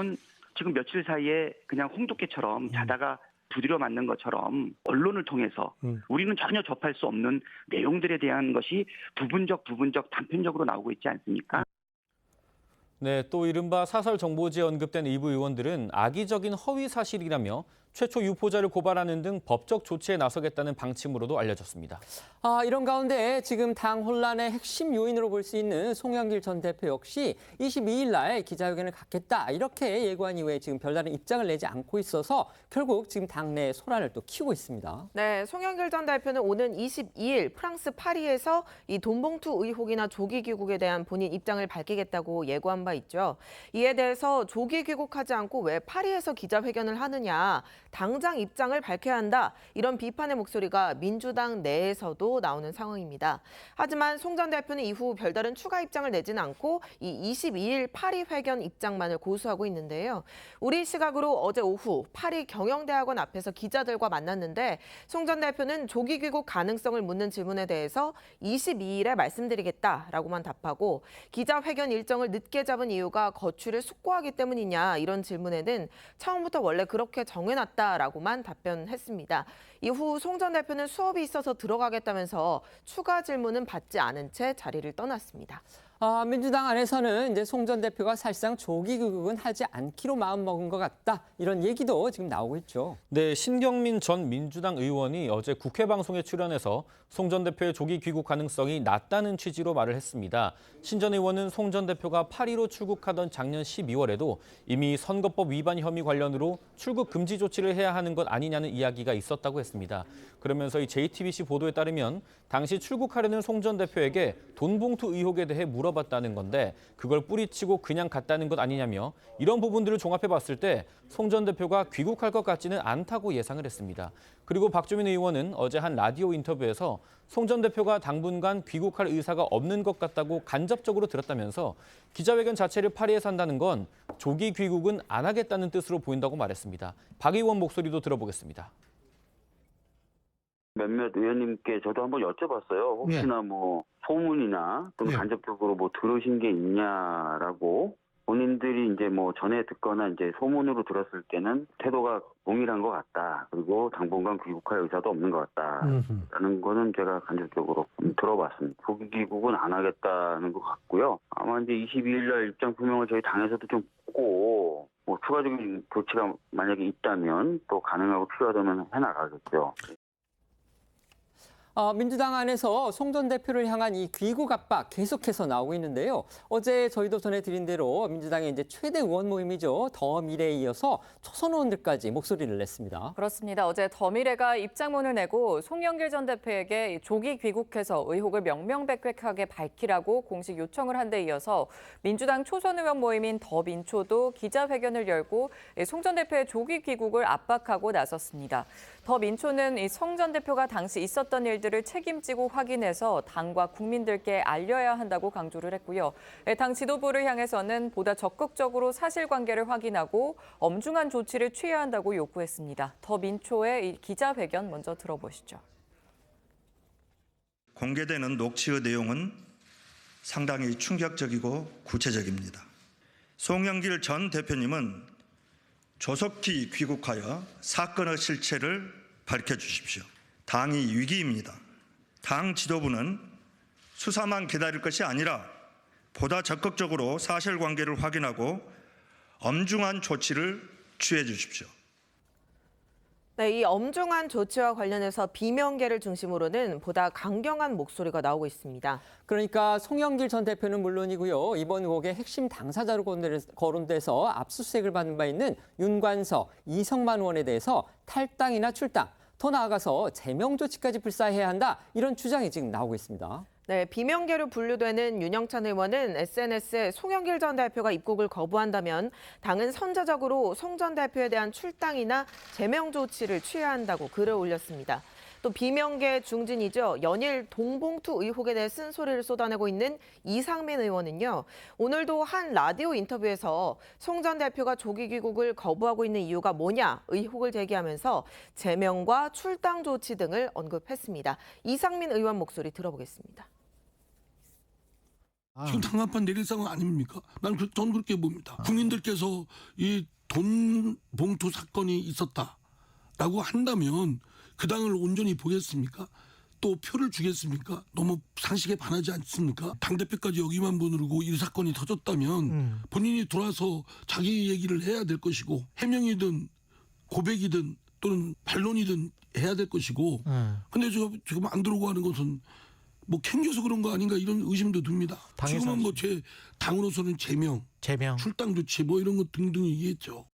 며칠 사이에 그냥 홍두깨처럼 자다가 두드려 맞는 것처럼 언론을 통해서 우리는 전혀 접할 수 없는 내용들에 대한 것이 부분적 단편적으로 나오고 있지 않습니까? 네, 또 이른바 사설 정보지에 언급된 일부 의원들은 악의적인 허위 사실이라며 최초 유포자를 고발하는 등 법적 조치에 나서겠다는 방침으로도 알려졌습니다. 이런 가운데 지금 당 혼란의 핵심 요인으로 볼 수 있는 송영길 전 대표 역시 22일 날 기자회견을 갖겠다 이렇게 예고한 이후에 지금 별다른 입장을 내지 않고 있어서 결국 지금 당내 소란을 또 키우고 있습니다. 네, 송영길 전 대표는 오는 22일 프랑스 파리에서 이 돈봉투 의혹이나 조기 귀국에 대한 본인 입장을 밝히겠다고 예고한 바 있죠. 이에 대해서 조기 귀국하지 않고 왜 파리에서 기자회견을 하느냐, 당장 입장을 밝혀야 한다. 이런 비판의 목소리가 민주당 내에서도 나오는 상황입니다. 하지만 송 전 대표는 이후 별다른 추가 입장을 내지는 않고 이 22일 파리 회견 입장만을 고수하고 있는데요. 우리 시각으로 어제 오후 파리 경영대학원 앞에서 기자들과 만났는데 송 전 대표는 조기 귀국 가능성을 묻는 질문에 대해서 22일에 말씀드리겠다라고만 답하고 기자회견 일정을 늦게 잡은 이유가 거취를 숙고하기 때문이냐 이런 질문에는 처음부터 원래 그렇게 정해놨다라고만 답변했습니다. 이후 송 전 대표는 수업이 있어서 들어가겠다면서 추가 질문은 받지 않은 채 자리를 떠났습니다. 민주당 안에서는 이제 송 전 대표가 사실상 조기 귀국은 하지 않기로 마음먹은 것 같다. 이런 얘기도 지금 나오고 있죠. 네, 신경민 전 민주당 의원이 어제 국회 방송에 출연해서 송 전 대표의 조기 귀국 가능성이 낮다는 취지로 말을 했습니다. 신 전 의원은 송 전 대표가 파리로 출국하던 작년 12월에도 이미 선거법 위반 혐의 관련으로 출국 금지 조치를 해야 하는 것 아니냐는 이야기가 있었다고 했습니다. 그러면서 이 JTBC 보도에 따르면 당시 출국하려는 송 전 대표에게 돈 봉투 의혹에 대해 물어봤다는 건데 그걸 뿌리치고 그냥 갔다는 것 아니냐며 이런 부분들을 종합해 봤을 때 송 전 대표가 귀국할 것 같지는 않다고 예상을 했습니다. 그리고 박주민 의원은 어제 한 라디오 인터뷰에서 송 전 대표가 당분간 귀국할 의사가 없는 것 같다고 간접적으로 들었다면서 기자회견 자체를 파리에서 한다는 건 조기 귀국은 안 하겠다는 뜻으로 보인다고 말했습니다. 박 의원 목소리도 들어보겠습니다. 몇몇 의원님께 저도 한번 여쭤봤어요. 혹시나 뭐 소문이나 또는 간접적으로 뭐 들으신 게 있냐라고. 본인들이 이제 뭐 전에 듣거나 이제 소문으로 들었을 때는 태도가 동일한 것 같다. 그리고 당분간 귀국할 의사도 없는 것 같다라는 거는 제가 간접적으로 들어봤습니다. 조기 귀국은 안 하겠다는 것 같고요. 아마 이제 22일 날 입장 표명을 저희 당에서도 좀 보고 뭐 추가적인 조치가 만약에 있다면 또 가능하고 필요하다면 해나가겠죠. 민주당 안에서 송 전 대표를 향한 이 귀국 압박 계속해서 나오고 있는데요. 어제 저희도 전해드린 대로 민주당의 이제 최대 의원 모임이죠. 더미래에 이어서 초선 의원들까지 목소리를 냈습니다. 그렇습니다. 어제 더미래가 입장문을 내고 송영길 전 대표에게 조기 귀국해서 의혹을 명명백백하게 밝히라고 공식 요청을 한 데 이어서 민주당 초선 의원 모임인 더민초도 기자회견을 열고 송 전 대표의 조기 귀국을 압박하고 나섰습니다. 더민초는 송 전 대표가 당시 있었던 일들을 책임지고 확인해서 당과 국민들께 알려야 한다고 강조를 했고요. 당 지도부를 향해서는 보다 적극적으로 사실관계를 확인하고 엄중한 조치를 취해야 한다고 요구했습니다. 더민초의 기자회견 먼저 들어보시죠. 공개되는 녹취의 내용은 상당히 충격적이고 구체적입니다. 송영길 전 대표님은 조속히 귀국하여 사건의 실체를 밝혀주십시오. 당이 위기입니다. 당 지도부는 수사만 기다릴 것이 아니라 보다 적극적으로 사실관계를 확인하고 엄중한 조치를 취해 주십시오. 네, 이 엄중한 조치와 관련해서 비명계를 중심으로는 보다 강경한 목소리가 나오고 있습니다. 그러니까 송영길 전 대표는 물론이고요. 이번 의혹의 핵심 당사자로 거론돼서 압수수색을 받는 바 있는 윤관석, 이성만 의원에 대해서 탈당이나 출당, 더 나아가서 제명 조치까지 불사해야 한다. 이런 주장이 지금 나오고 있습니다. 네, 비명계로 분류되는 윤영찬 의원은 SNS에 송영길 전 대표가 입국을 거부한다면 당은 선제적으로 송 전 대표에 대한 출당이나 제명 조치를 취해야 한다고 글을 올렸습니다. 또 비명계 중진이죠. 연일 돈봉투 의혹에 대해 쓴소리를 쏟아내고 있는 이상민 의원은요. 오늘도 한 라디오 인터뷰에서 송 전 대표가 조기 귀국을 거부하고 있는 이유가 뭐냐 의혹을 제기하면서 제명과 출당 조치 등을 언급했습니다. 이상민 의원 목소리 들어보겠습니다. 지금 당한판 내릴 상황 아닙니까? 전 그렇게 봅니다. 국민들께서 이 돈 봉투 사건이 있었다라고 한다면 그 당을 온전히 보겠습니까? 또 표를 주겠습니까? 너무 상식에 반하지 않습니까? 당대표까지 여기만 보내고 이 사건이 터졌다면 본인이 돌아서 자기 얘기를 해야 될 것이고 해명이든 고백이든 또는 반론이든 해야 될 것이고 근데 지금 안 들어오고 하는 것은 뭐 캥겨서 그런 거 아닌가 이런 의심도 듭니다. 지금은 뭐 제 당으로서는 제명, 출당 조치 뭐 이런 것 등등 얘기했죠.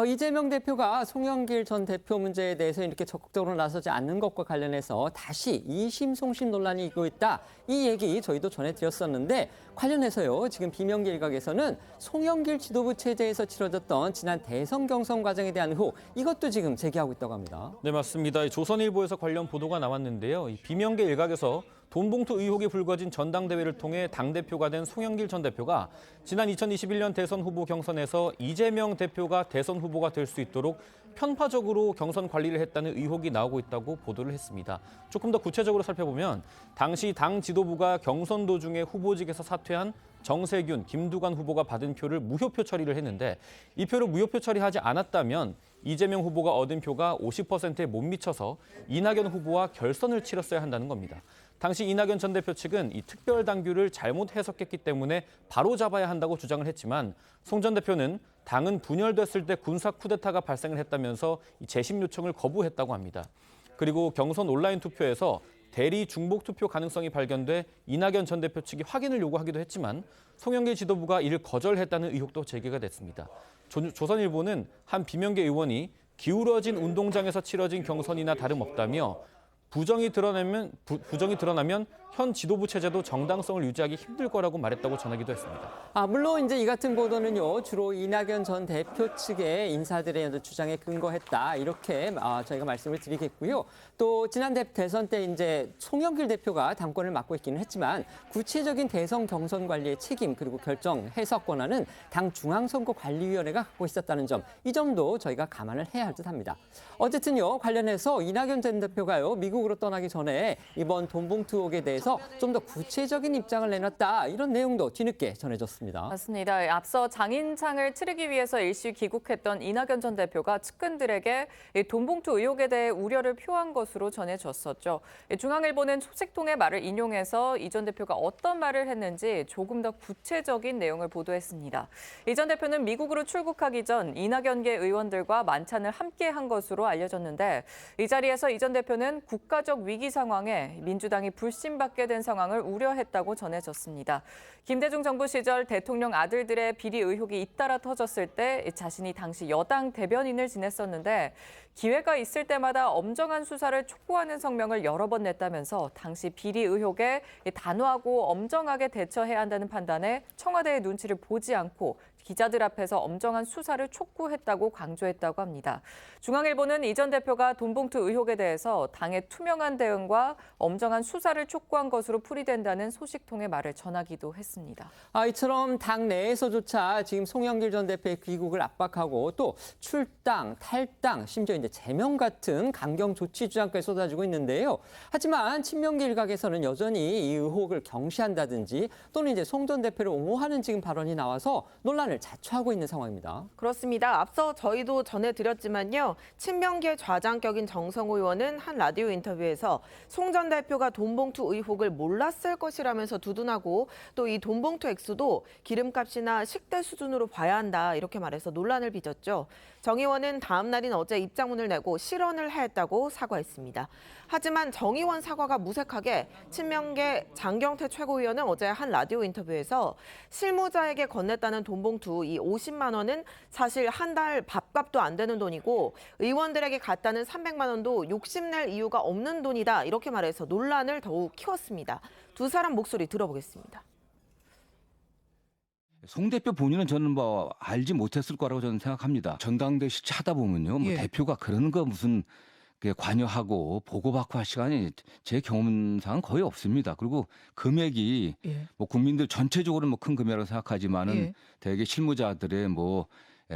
이재명 대표가 송영길 전 대표 문제에 대해서 이렇게 적극적으로 나서지 않는 것과 관련해서 다시 이심송심 논란이 일고 있다. 이 얘기 저희도 전해드렸었는데 관련해서요. 지금 비명계 일각에서는 송영길 지도부 체제에서 치러졌던 지난 대선 경선 과정에 대한 의혹 이것도 지금 제기하고 있다고 합니다. 네, 맞습니다. 조선일보에서 관련 보도가 나왔는데요. 이 비명계 일각에서 돈봉투 의혹이 불거진 전당대회를 통해 당대표가 된 송영길 전 대표가 지난 2021년 대선 후보 경선에서 이재명 대표가 대선 후보가 될 수 있도록 편파적으로 경선 관리를 했다는 의혹이 나오고 있다고 보도를 했습니다. 조금 더 구체적으로 살펴보면 당시 당 지도부가 경선 도중에 후보직에서 사퇴한 정세균, 김두관 후보가 받은 표를 무효표 처리를 했는데 이 표를 무효표 처리하지 않았다면 이재명 후보가 얻은 표가 50%에 못 미쳐서 이낙연 후보와 결선을 치렀어야 한다는 겁니다. 당시 이낙연 전 대표 측은 이 특별 당규를 잘못 해석했기 때문에 바로 잡아야 한다고 주장을 했지만 송 전 대표는 당은 분열됐을 때 군사 쿠데타가 발생을 했다면서 이 재심 요청을 거부했다고 합니다. 그리고 경선 온라인 투표에서 대리 중복 투표 가능성이 발견돼 이낙연 전 대표 측이 확인을 요구하기도 했지만 송영길 지도부가 이를 거절했다는 의혹도 제기가 됐습니다. 조선일보는 한 비명계 의원이 기울어진 운동장에서 치러진 경선이나 다름없다며 부정이 드러나면 현 지도부 체제도 정당성을 유지하기 힘들 거라고 말했다고 전하기도 했습니다. 물론 이제 이 같은 보도는요 주로 이낙연 전 대표 측의 인사들의 주장에 근거했다 이렇게 저희가 말씀을 드리겠고요. 또 지난 대선 때 이제 송영길 대표가 당권을 맡고 있기는 했지만 구체적인 대선 경선 관리의 책임 그리고 결정 해석 권한은 당 중앙선거관리위원회가 갖고 있었다는 점, 이 점도 저희가 감안을 해야 할 듯합니다. 어쨌든요 관련해서 이낙연 전 대표가요 미국으로 떠나기 전에 이번 돈봉투 의혹에 대해서 좀 더 구체적인 입장을 내놨다 이런 내용도 뒤늦게 전해졌습니다. 맞습니다. 앞서 장인창을 치르기 위해서 일시 귀국했던 이낙연 전 대표가 측근들에게 돈봉투 의혹에 대해 우려를 표한 것으로 전해졌었죠. 중앙일보는 소식통의 말을 인용해서 이 전 대표가 어떤 말을 했는지 조금 더 구체적인 내용을 보도했습니다. 이 전 대표는 미국으로 출국하기 전 이낙연계 의원들과 만찬을 함께 한 것으로 알려졌는데 이 자리에서 이 전 대표는 국가적 위기 상황에 민주당이 불신받게 된 상황을 우려했다고 전해졌습니다. 김대중 정부 시절 대통령 아들들의 비리 의혹이 잇따라 터졌을 때 자신이 당시 여당 대변인을 지냈었는데 기회가 있을 때마다 엄정한 수사를 촉구하는 성명을 여러 번 냈다면서 당시 비리 의혹에 단호하고 엄정하게 대처해야 한다는 판단에 청와대의 눈치를 보지 않고 기자들 앞에서 엄정한 수사를 촉구했다고 강조했다고 합니다. 중앙일보는 이 전 대표가 돈봉투 의혹에 대해서 당의 투명한 대응과 엄정한 수사를 촉구한 것으로 풀이된다는 소식통의 말을 전하기도 했습니다. 이처럼 당 내에서조차 지금 송영길 전 대표의 귀국을 압박하고 또 출당, 탈당, 심지어 이제 제명 같은 강경 조치 주장까지 쏟아지고 있는데요. 하지만 친명계 일각에서는 여전히 이 의혹을 경시한다든지 또는 이제 송 전 대표를 옹호하는 지금 발언이 나와서 논란을 자초하고 있는 상황입니다. 그렇습니다. 앞서 저희도 전해드렸지만요. 친명계 좌장격인 정성호 의원은 한 라디오 인터뷰에서 송 전 대표가 돈봉투 의혹을 몰랐을 것이라면서 두둔하고 또 이 돈봉투 액수도 기름값이나 식대 수준으로 봐야 한다 이렇게 말해서 논란을 빚었죠. 정 의원은 다음 날인 어제 입장문을 내고 실언을 했다고 사과했습니다. 하지만 정 의원 사과가 무색하게 친명계 장경태 최고위원은 어제 한 라디오 인터뷰에서 실무자에게 건넸다는 돈봉투 이 50만 원은 사실 한 달 밥값도 안 되는 돈이고 의원들에게 갔다는 300만 원도 욕심낼 이유가 없는 돈이다 이렇게 말해서 논란을 더욱 키웠습니다. 두 사람 목소리 들어보겠습니다. 송 대표 본인은 저는 뭐 알지 못했을 거라고 저는 생각합니다. 전당대회 실체하다 보면요, 뭐 대표가 그런 거 무슨 관여하고 보고받고 할 시간이 제 경험상은 거의 없습니다. 그리고 금액이 뭐 국민들 전체적으로 뭐 큰 금액이라고 생각하지만은 대개 실무자들의 뭐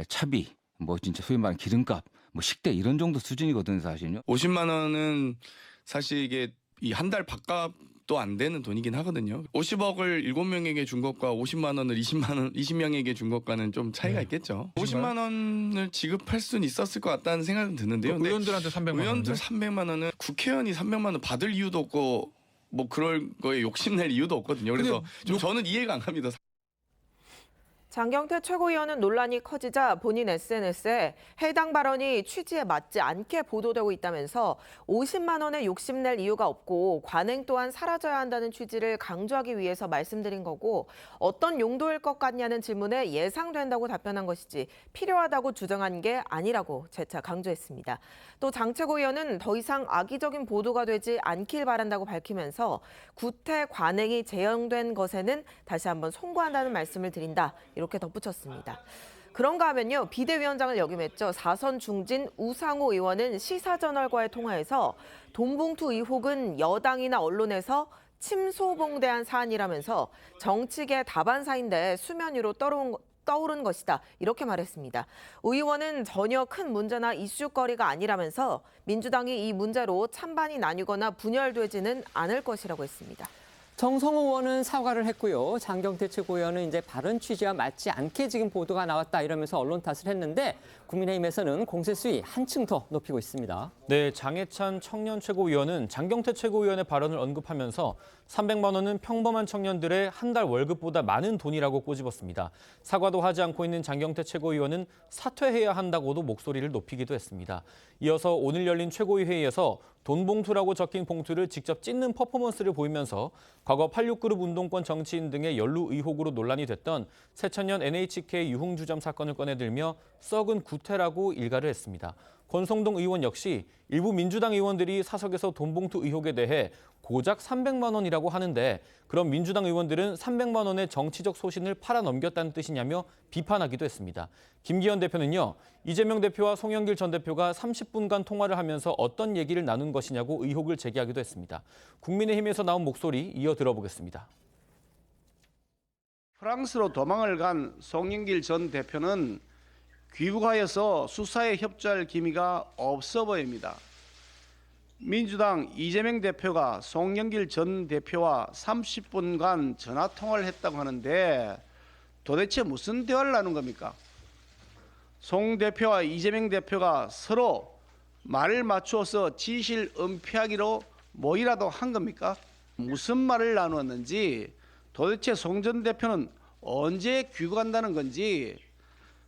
차비, 뭐 진짜 소위 말하는 기름값, 뭐 식대 이런 정도 수준이거든요, 사실은요. 50만 원은 사실 이게 이 한 달 밥값도 안 되는 돈이긴 하거든요. 50억을 7명에게 준 것과 50만 원을 20명에게 준 것과는 좀 차이가 있겠죠. 50만 원을 지급할 수는 있었을 것 같다는 생각은 드는데요. 의원들한테 300만 원. 의원들 300만 원은 국회의원이 300만 원 받을 이유도 없고 뭐 그럴 거에 욕심낼 이유도 없거든요. 그래서 좀 저는 이해가 안 갑니다. 장경태 최고위원은 논란이 커지자 본인 SNS에 해당 발언이 취지에 맞지 않게 보도되고 있다면서 50만 원에 욕심낼 이유가 없고 관행 또한 사라져야 한다는 취지를 강조하기 위해서 말씀드린 거고 어떤 용도일 것 같냐는 질문에 예상된다고 답변한 것이지 필요하다고 주장한 게 아니라고 재차 강조했습니다. 또 장 최고위원은 더 이상 악의적인 보도가 되지 않길 바란다고 밝히면서 구태 관행이 재현된 것에는 다시 한번 송구한다는 말씀을 드린다. 이렇게 덧붙였습니다. 그런가 하면요. 비대위원장을 역임했죠. 4선 중진 우상호 의원은 시사저널과의 통화에서 돈봉투 의혹은 여당이나 언론에서 침소봉대한 사안이라면서 정치계 다반사인데 수면 위로 떠오른 것이다. 이렇게 말했습니다. 의원은 전혀 큰 문제나 이슈거리가 아니라면서 민주당이 이 문제로 찬반이 나뉘거나 분열되지는 않을 것이라고 했습니다. 정성호 의원은 사과를 했고요. 장경태 최고위원은 이제 발언 취지와 맞지 않게 지금 보도가 나왔다 이러면서 언론 탓을 했는데 국민의힘에서는 공세 수위 한층 더 높이고 있습니다. 네, 장해찬 청년 최고위원은 장경태 최고위원의 발언을 언급하면서 300만 원은 평범한 청년들의 한 달 월급보다 많은 돈이라고 꼬집었습니다. 사과도 하지 않고 있는 장경태 최고위원은 사퇴해야 한다고도 목소리를 높이기도 했습니다. 이어서 오늘 열린 최고위 회의에서 돈봉투라고 적힌 봉투를 직접 찢는 퍼포먼스를 보이면서 과거 86그룹 운동권 정치인 등의 연루 의혹으로 논란이 됐던 새천년 NHK 유흥주점 사건을 꺼내들며 썩은 구태라고 일가를 했습니다. 권성동 의원 역시 일부 민주당 의원들이 사석에서 돈봉투 의혹에 대해 고작 300만 원이라고 하는데 그럼 민주당 의원들은 300만 원의 정치적 소신을 팔아넘겼다는 뜻이냐며 비판하기도 했습니다. 김기현 대표는요. 이재명 대표와 송영길 전 대표가 30분간 통화를 하면서 어떤 얘기를 나눈 것이냐고 의혹을 제기하기도 했습니다. 국민의힘에서 나온 목소리 이어 들어보겠습니다. 프랑스로 도망을 간 송영길 전 대표는 귀국하여서 수사에 협조할 기미가 없어 보입니다. 민주당 이재명 대표가 송영길 전 대표와 30분간 전화통화를 했다고 하는데 도대체 무슨 대화를 나눈 겁니까? 송 대표와 이재명 대표가 서로 말을 맞추어서 진실 은폐하기로 뭐이라도 한 겁니까? 무슨 말을 나누었는지 도대체 송 전 대표는 언제 귀국한다는 건지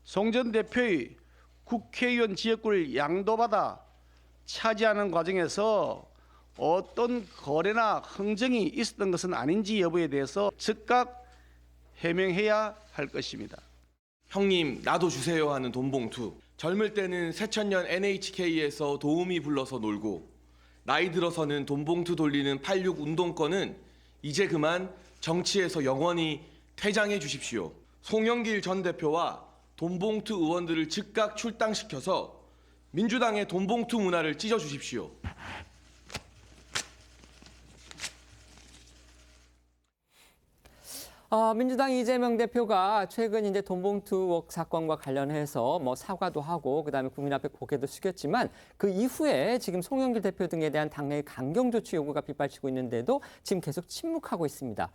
송 전 대표의 국회의원 지역구를 양도받아 차지하는 과정에서 어떤 거래나 흥정이 있었던 것은 아닌지 여부에 대해서 즉각 해명해야 할 것입니다. 형님 나도 주세요 하는 돈봉투. 젊을 때는 새천년 NHK에서 도우미 불러서 놀고 나이 들어서는 돈봉투 돌리는 86 운동권은 이제 그만 정치에서 영원히 퇴장해 주십시오. 송영길 전 대표와 돈봉투 의원들을 즉각 출당시켜서 민주당의 돈봉투 문화를 찢어주십시오. 민주당 이재명 대표가 최근 이제 돈봉투 의혹 사건과 관련해서 사과도 하고 그다음에 국민 앞에 고개도 숙였지만 그 이후에 지금 송영길 대표 등에 대한 당내의 강경 조치 요구가 빗발치고 있는데도 지금 계속 침묵하고 있습니다.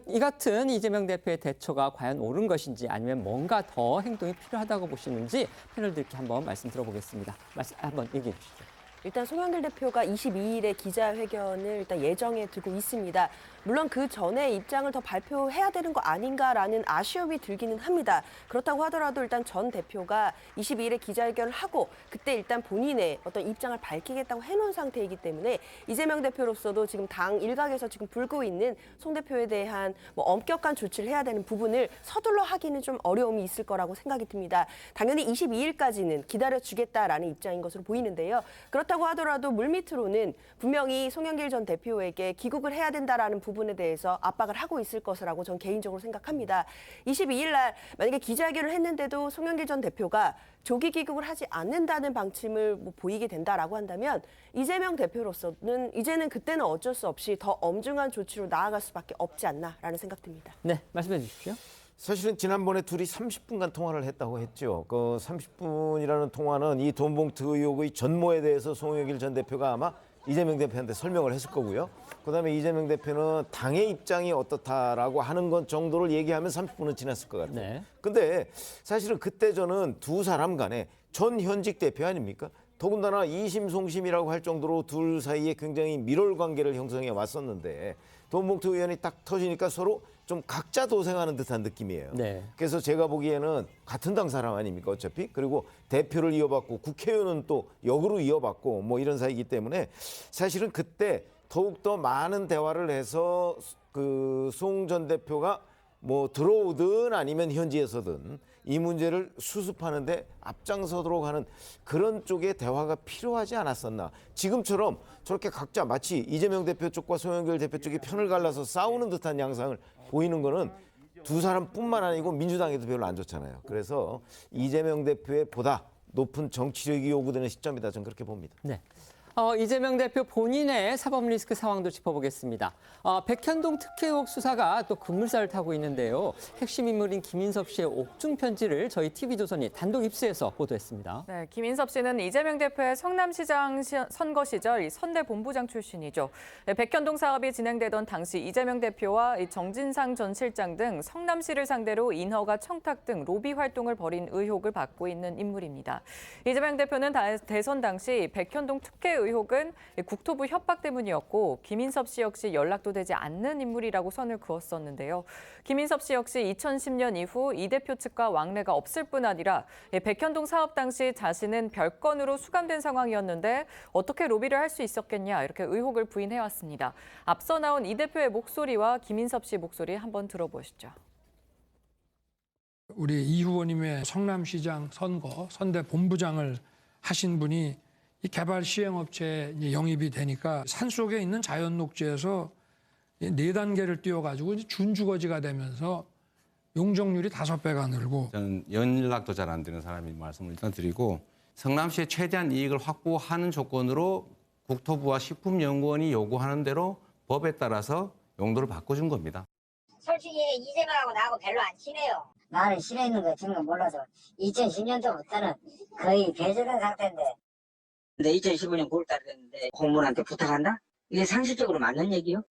이 같은 이재명 대표의 대처가 과연 옳은 것인지 아니면 뭔가 더 행동이 필요하다고 보시는지 패널들께 한번 말씀 들어보겠습니다. 한번 얘기해 주시죠. 일단 송영길 대표가 22일에 기자회견을 일단 예정에 두고 있습니다. 물론 그 전에 입장을 더 발표해야 되는 거 아닌가라는 아쉬움이 들기는 합니다. 그렇다고 하더라도 일단 전 대표가 22일에 기자회견을 하고 그때 일단 본인의 어떤 입장을 밝히겠다고 해놓은 상태이기 때문에 이재명 대표로서도 지금 당 일각에서 지금 불고 있는 송 대표에 대한 엄격한 조치를 해야 되는 부분을 서둘러 하기는 좀 어려움이 있을 거라고 생각이 듭니다. 당연히 22일까지는 기다려주겠다라는 입장인 것으로 보이는데요. 그렇다고 하더라도 물밑으로는 분명히 송영길 전 대표에게 귀국을 해야 된다라는 부분에 대해서 압박을 하고 있을 것이라고 전 개인적으로 생각합니다. 22일 날 만약에 기자회견을 했는데도 송영길 전 대표가 조기 귀국을 하지 않는다는 방침을 보이게 된다라고 한다면 이재명 대표로서는 이제는 그때는 어쩔 수 없이 더 엄중한 조치로 나아갈 수밖에 없지 않나라는 생각 듭니다. 네, 말씀해 주십시오. 사실은 지난번에 둘이 30분간 통화를 했다고 했죠. 그 30분이라는 통화는 이 돈봉투 의혹의 전모에 대해서 송영길 전 대표가 아마 이재명 대표한테 설명을 했을 거고요. 그다음에 이재명 대표는 당의 입장이 어떻다라고 하는 것 정도를 얘기하면 30분은 지났을 것 같아요. 네. 근데 사실은 그때 저는 두 사람 간에 전 현직 대표 아닙니까? 더군다나 이심송심이라고 할 정도로 둘 사이에 굉장히 밀월 관계를 형성해 왔었는데 돈봉투 의원이 딱 터지니까 서로 좀 각자 도생하는 듯한 느낌이에요. 네. 그래서 제가 보기에는 같은 당 사람 아닙니까 어차피. 그리고 대표를 이어받고 국회의원은 또 역으로 이어받고 뭐 이런 사이이기 때문에 사실은 그때 더욱더 많은 대화를 해서 그 송 전 대표가 뭐 들어오든 아니면 현지에서든 이 문제를 수습하는데 앞장서도록 하는 그런 쪽의 대화가 필요하지 않았었나. 지금처럼 저렇게 각자 마치 이재명 대표 쪽과 송영길 대표 쪽이 편을 갈라서 싸우는 듯한 양상을 보이는 거는 두 사람뿐만 아니고 민주당에도 별로 안 좋잖아요. 그래서 이재명 대표의 보다 높은 정치력이 요구되는 시점이다. 저는 그렇게 봅니다. 네. 이재명 대표 본인의 사법 리스크 상황도 짚어보겠습니다. 백현동 특혜 의혹 수사가 또 급물살을 타고 있는데요. 핵심 인물인 김인섭 씨의 옥중 편지를 저희 TV조선이 단독 입수해서 보도했습니다. 네, 김인섭 씨는 이재명 대표의 성남시장 선거 시절 선대 본부장 출신이죠. 네, 백현동 사업이 진행되던 당시 이재명 대표와 정진상 전 실장 등 성남시를 상대로 인허가 청탁 등 로비 활동을 벌인 의혹을 받고 있는 인물입니다. 이재명 대표는 대선 당시 백현동 특혜 의혹은 국토부 협박 때문이었고 김인섭 씨 역시 연락도 되지 않는 인물이라고 선을 그었었는데요. 김인섭 씨 역시 2010년 이후 이 대표 측과 왕래가 없을 뿐 아니라 백현동 사업 당시 자신은 별건으로 수감된 상황이었는데 어떻게 로비를 할 수 있었겠냐 이렇게 의혹을 부인해왔습니다. 앞서 나온 이 대표의 목소리와 김인섭 씨 목소리 한번 들어보시죠. 우리 이 후보님의 성남시장 선거 선대 본부장을 하신 분이 이 개발 시행업체에 영입이 되니까 산속에 있는 자연 녹지에서 4단계를 띄워가지고 준주거지가 되면서 용적률이 5배가 늘고. 저는 연락도 잘 안 되는 사람인 말씀을 일단 드리고 성남시의 최대한 이익을 확보하는 조건으로 국토부와 식품연구원이 요구하는 대로 법에 따라서 용도를 바꿔준 겁니다. 솔직히 이재명하고 나하고 별로 안 친해요. 나는 친해 있는 거 지금 몰라서 2010년도부터는 거의 배제된 상태인데. 근데 2015년 9월달에 됐는데 공무원한테 부탁한다? 이게 상식적으로 맞는 얘기요?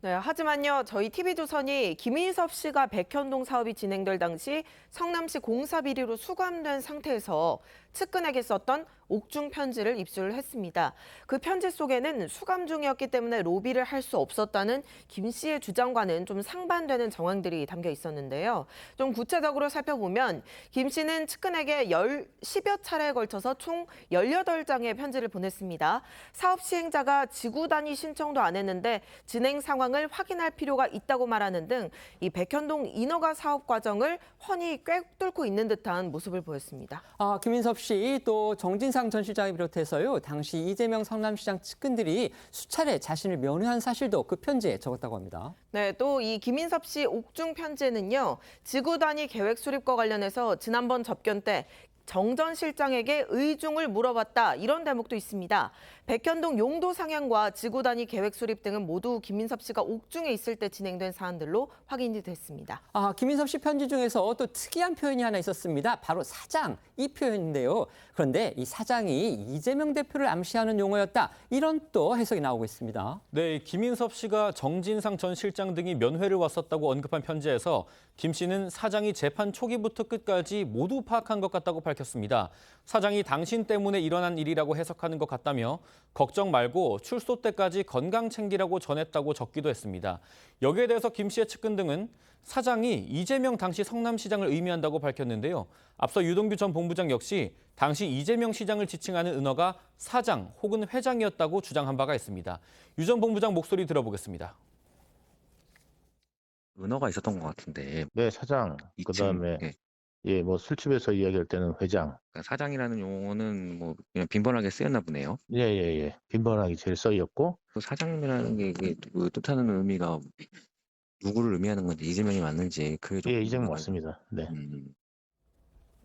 네, 하지만요, 저희 TV조선이 김인섭 씨가 백현동 사업이 진행될 당시 성남시 공사 비리로 수감된 상태에서 측근에게 썼던 옥중 편지를 입수를 했습니다. 그 편지 속에는 수감 중이었기 때문에 로비를 할 수 없었다는 김 씨의 주장과는 좀 상반되는 정황들이 담겨 있었는데요. 좀 구체적으로 살펴보면 김 씨는 측근에게 10여 차례에 걸쳐서 총 18장의 편지를 보냈습니다. 사업 시행자가 지구 단위 신청도 안 했는데 진행 상황을 확인할 필요가 있다고 말하는 등 이 백현동 인허가 사업 과정을 훤히 꿰뚫고 있는 듯한 모습을 보였습니다. 김인섭 씨 또 정진상 전 실장을 비롯해서요. 당시 이재명 성남시장 측근들이 수차례 자신을 면회한 사실도 그 편지에 적었다고 합니다. 네, 또 이 김인섭 씨 옥중 편지는요. 지구 단위 계획 수립과 관련해서 지난번 접견 때 정 전 실장에게 의중을 물어봤다 이런 대목도 있습니다. 백현동 용도 상향과 지구 단위 계획 수립 등은 모두 김인섭 씨가 옥중에 있을 때 진행된 사안들로 확인이 됐습니다. 김인섭 씨 편지 중에서 또 특이한 표현이 하나 있었습니다. 바로 사장 이 표현인데요. 그런데 이 사장이 이재명 대표를 암시하는 용어였다. 이런 또 해석이 나오고 있습니다. 네, 김인섭 씨가 정진상 전 실장 등이 면회를 왔었다고 언급한 편지에서 김 씨는 사장이 재판 초기부터 끝까지 모두 파악한 것 같다고 밝혔습니다. 사장이 당신 때문에 일어난 일이라고 해석하는 것 같다며 걱정 말고 출소 때까지 건강 챙기라고 전했다고 적기도 했습니다. 여기에 대해서 김 씨의 측근 등은 사장이 이재명 당시 성남시장을 의미한다고 밝혔는데요. 앞서 유동규 전 본부장 역시 당시 이재명 시장을 지칭하는 은어가 사장 혹은 회장이었다고 주장한 바가 있습니다. 유 전 본부장 목소리 들어보겠습니다. 은어가 있었던 것 같은데. 네, 사장. 그다음에 뭐 술집에서 이야기할 때는 회장. 그러니까 사장이라는 용어는 뭐 그냥 빈번하게 쓰였나 보네요. 예. 빈번하게 제일 쓰였고. 그 사장이라는 게 그 뜻하는 의미가 누구를 의미하는 건지 이재명이 맞는지 그게 좀. 예, 이재명 맞습니다. 네.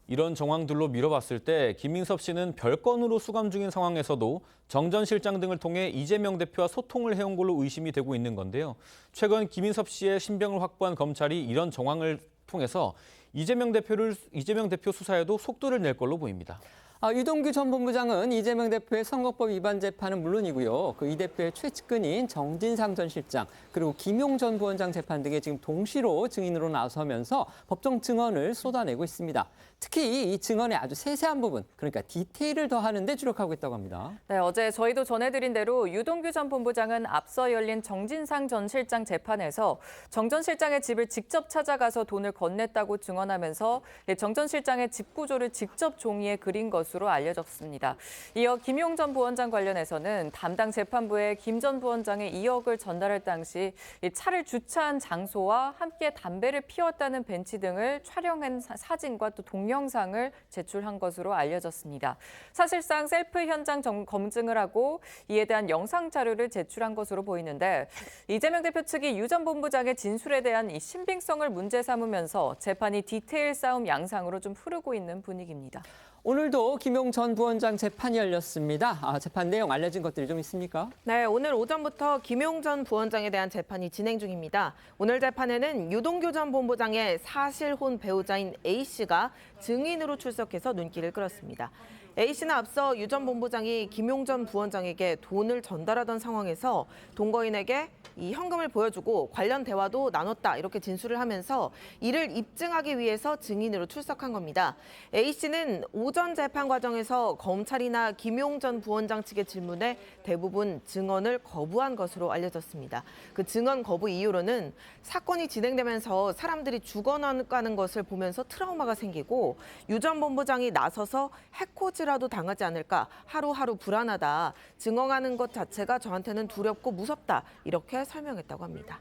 이런 정황들로 미뤄봤을 때 김인섭 씨는 별건으로 수감 중인 상황에서도 정 전 실장 등을 통해 이재명 대표와 소통을 해온 걸로 의심이 되고 있는 건데요. 최근 김인섭 씨의 신병을 확보한 검찰이 이런 정황을 통해서 이재명 대표 수사에도 속도를 낼 걸로 보입니다. 유동규 전 본부장은 이재명 대표의 선거법 위반 재판은 물론이고요. 이 대표의 최측근인 정진상 전 실장 그리고 김용 전 부원장 재판 등에 지금 동시로 증인으로 나서면서 법정 증언을 쏟아내고 있습니다. 특히 이 증언의 아주 세세한 부분, 그러니까 디테일을 더하는 데 주력하고 있다고 합니다. 네, 어제 저희도 전해드린 대로 유동규 전 본부장은 앞서 열린 정진상 전 실장 재판에서 정 전 실장의 집을 직접 찾아가서 돈을 건넸다고 증언하면서 정 전 실장의 집 구조를 직접 종이에 그린 것으로 알려졌습니다. 이어 김용 전 부원장 관련해서는 담당 재판부에 김 전 부원장의 2억을 전달할 당시 차를 주차한 장소와 함께 담배를 피웠다는 벤치 등을 촬영한 사진과 또 동영상을 제출한 것으로 알려졌습니다. 사실상 셀프 현장 검증을 하고 이에 대한 영상 자료를 제출한 것으로 보이는데 이재명 대표 측이 유 전 본부장의 진술에 대한 이 신빙성을 문제 삼으면서 재판이 디테일 싸움 양상으로 좀 흐르고 있는 분위기입니다. 오늘도 김용 전 부원장 재판이 열렸습니다. 재판 내용 알려진 것들이 좀 있습니까? 네, 오늘 오전부터 김용 전 부원장에 대한 재판이 진행 중입니다. 오늘 재판에는 유동규 전 본부장의 사실혼 배우자인 A씨가 증인으로 출석해서 눈길을 끌었습니다. A씨는 앞서 유 전 본부장이 김용 전 부원장에게 돈을 전달하던 상황에서 동거인에게 이 현금을 보여주고 관련 대화도 나눴다 이렇게 진술을 하면서 이를 입증하기 위해서 증인으로 출석한 겁니다. A씨는 오전 재판 과정에서 검찰이나 김용 전 부원장 측의 질문에 대부분 증언을 거부한 것으로 알려졌습니다. 그 증언 거부 이유로는 사건이 진행되면서 사람들이 죽어나가는 것을 보면서 트라우마가 생기고 유 전 본부장이 나서서 해코지라도 당하지 않을까 하루하루 불안하다. 증언하는 것 자체가 저한테는 두렵고 무섭다. 이렇게 설명했다고 합니다.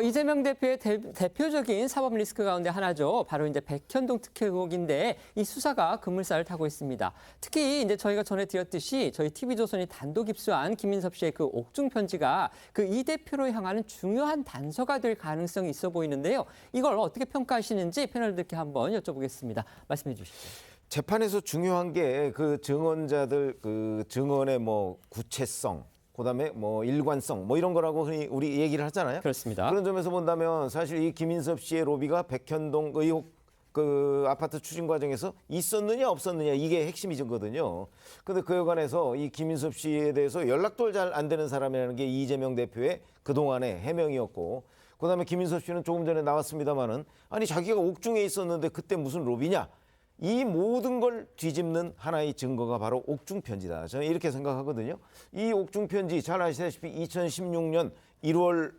이재명 대표의 대표적인 사법 리스크 가운데 하나죠. 바로 이제 백현동 특혜 의혹인데 이 수사가 급물살을 타고 있습니다. 특히 이제 저희가 전해드렸듯이 저희 TV조선이 단독 입수한 김민섭 씨의 그 옥중 편지가 그 이 대표로 향하는 중요한 단서가 될 가능성이 있어 보이는데요. 이걸 어떻게 평가하시는지 패널들께 한번 여쭤보겠습니다. 말씀해 주시죠. 재판에서 중요한 게 그 증언자들 그 증언의 뭐 구체성, 그다음에 뭐 일관성 뭐 이런 거라고 흔히 우리 얘기를 하잖아요. 그렇습니다. 그런 점에서 본다면 사실 이 김인섭 씨의 로비가 백현동 의혹 그 아파트 추진 과정에서 있었느냐 없었느냐 이게 핵심이 증거거든요. 그런데 그에 관해서 이 김인섭 씨에 대해서 연락도 잘 안 되는 사람이라는 게 이재명 대표의 그동안의 해명이었고, 그다음에 김인섭 씨는 조금 전에 나왔습니다마는 아니 자기가 옥중에 있었는데 그때 무슨 로비냐. 이 모든 걸 뒤집는 하나의 증거가 바로 옥중 편지다. 저는 이렇게 생각하거든요. 이 옥중 편지 잘 아시다시피 2016년 1월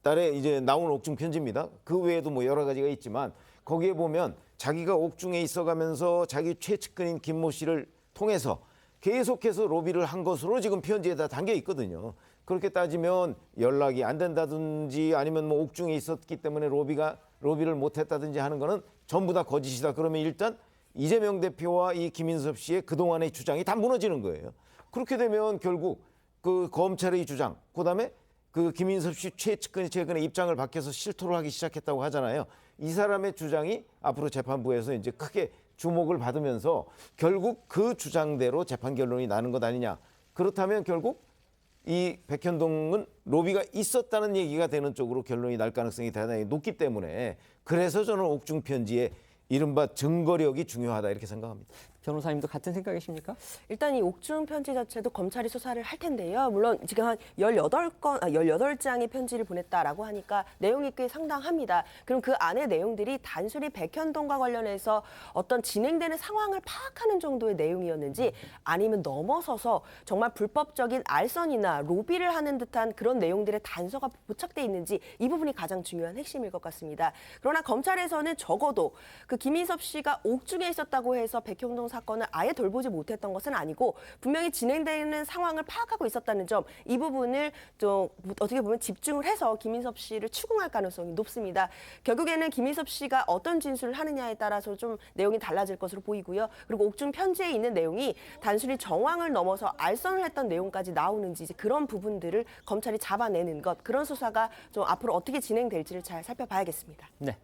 달에 이제 나온 옥중 편지입니다. 그 외에도 뭐 여러 가지가 있지만 거기에 보면 자기가 옥중에 있어가면서 자기 최측근인 김모 씨를 통해서 계속해서 로비를 한 것으로 지금 편지에다 담겨 있거든요. 그렇게 따지면 연락이 안 된다든지 아니면 뭐 옥중에 있었기 때문에 로비를 못했다든지 하는 거는 전부 다 거짓이다. 그러면 일단 이재명 대표와 이 김인섭 씨의 그동안의 주장이 다 무너지는 거예요. 그렇게 되면 결국 그 검찰의 주장, 그다음에 그 김인섭 씨 최측근이 최근에 입장을 바뀌어서 실토를 하기 시작했다고 하잖아요. 이 사람의 주장이 앞으로 재판부에서 이제 크게 주목을 받으면서 결국 그 주장대로 재판 결론이 나는 것 아니냐. 그렇다면 결국 이 백현동은 로비가 있었다는 얘기가 되는 쪽으로 결론이 날 가능성이 대단히 높기 때문에 그래서 저는 옥중 편지에 이른바 증거력이 중요하다 이렇게 생각합니다. 변호사님도 같은 생각이십니까? 일단 이 옥중 편지 자체도 검찰이 수사를 할 텐데요. 물론 지금 한 18장의 편지를 보냈다라고 하니까 내용이 꽤 상당합니다. 그럼 그 안에 내용들이 단순히 백현동과 관련해서 어떤 진행되는 상황을 파악하는 정도의 내용이었는지 아니면 넘어서서 정말 불법적인 알선이나 로비를 하는 듯한 그런 내용들의 단서가 포착돼 있는지 이 부분이 가장 중요한 핵심일 것 같습니다. 그러나 검찰에서는 적어도 그 김인섭 씨가 옥중에 있었다고 해서 백현동 사건을 아예 돌보지 못했던 것은 아니고 분명히 진행되는 상황을 파악하고 있었다는 점, 이 부분을 좀 어떻게 보면 집중을 해서 김인섭 씨를 추궁할 가능성이 높습니다. 결국에는 김인섭 씨가 어떤 진술을 하느냐에 따라서 좀 내용이 달라질 것으로 보이고요. 그리고 옥중 편지에 있는 내용이 단순히 정황을 넘어서 알선을 했던 내용까지 나오는지 이제 그런 부분들을 검찰이 잡아내는 것, 그런 수사가 좀 앞으로 어떻게 진행될지를 잘 살펴봐야겠습니다. 네.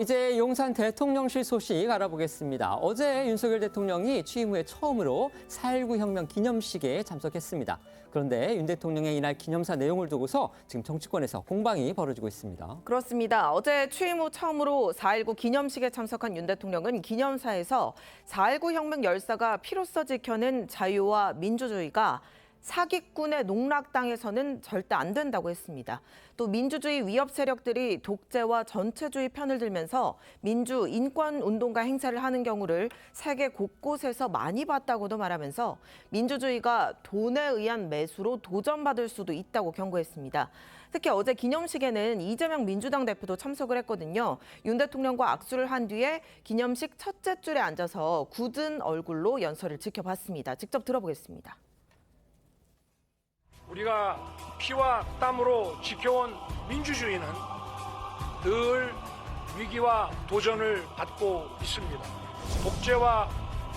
이제 용산 대통령실 소식 알아보겠습니다. 어제 윤석열 대통령이 취임 후에 처음으로 4.19 혁명 기념식에 참석했습니다. 그런데 윤 대통령의 이날 기념사 내용을 두고서 지금 정치권에서 공방이 벌어지고 있습니다. 그렇습니다. 어제 취임 후 처음으로 4.19 기념식에 참석한 윤 대통령은 기념사에서 4.19 혁명 열사가 피로써 지켜낸 자유와 민주주의가 사기꾼의 농락당해서는 절대 안 된다고 했습니다. 또 민주주의 위협 세력들이 독재와 전체주의 편을 들면서 민주 인권 운동가 행사를 하는 경우를 세계 곳곳에서 많이 봤다고도 말하면서 민주주의가 돈에 의한 매수로 도전받을 수도 있다고 경고했습니다. 특히 어제 기념식에는 이재명 민주당 대표도 참석을 했거든요. 윤 대통령과 악수를 한 뒤에 기념식 첫째 줄에 앉아서 굳은 얼굴로 연설을 지켜봤습니다. 직접 들어보겠습니다. 우리가 피와 땀으로 지켜온 민주주의는 늘 위기와 도전을 받고 있습니다. 독재와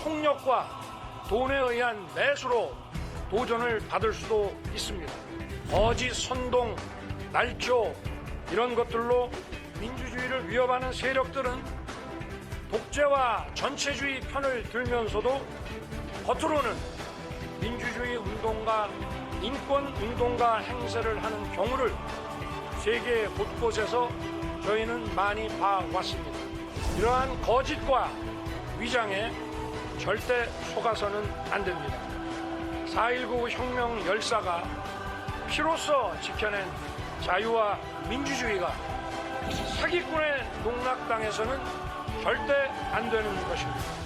폭력과 돈에 의한 매수로 도전을 받을 수도 있습니다. 거짓 선동, 날조 이런 것들로 민주주의를 위협하는 세력들은 독재와 전체주의 편을 들면서도 겉으로는 민주주의 운동가 인권 운동가 행세를 하는 경우를 세계 곳곳에서 저희는 많이 봐왔습니다. 이러한 거짓과 위장에 절대 속아서는 안 됩니다. 4.19 혁명 열사가 피로써 지켜낸 자유와 민주주의가 사기꾼의 농락당해서는 절대 안 되는 것입니다.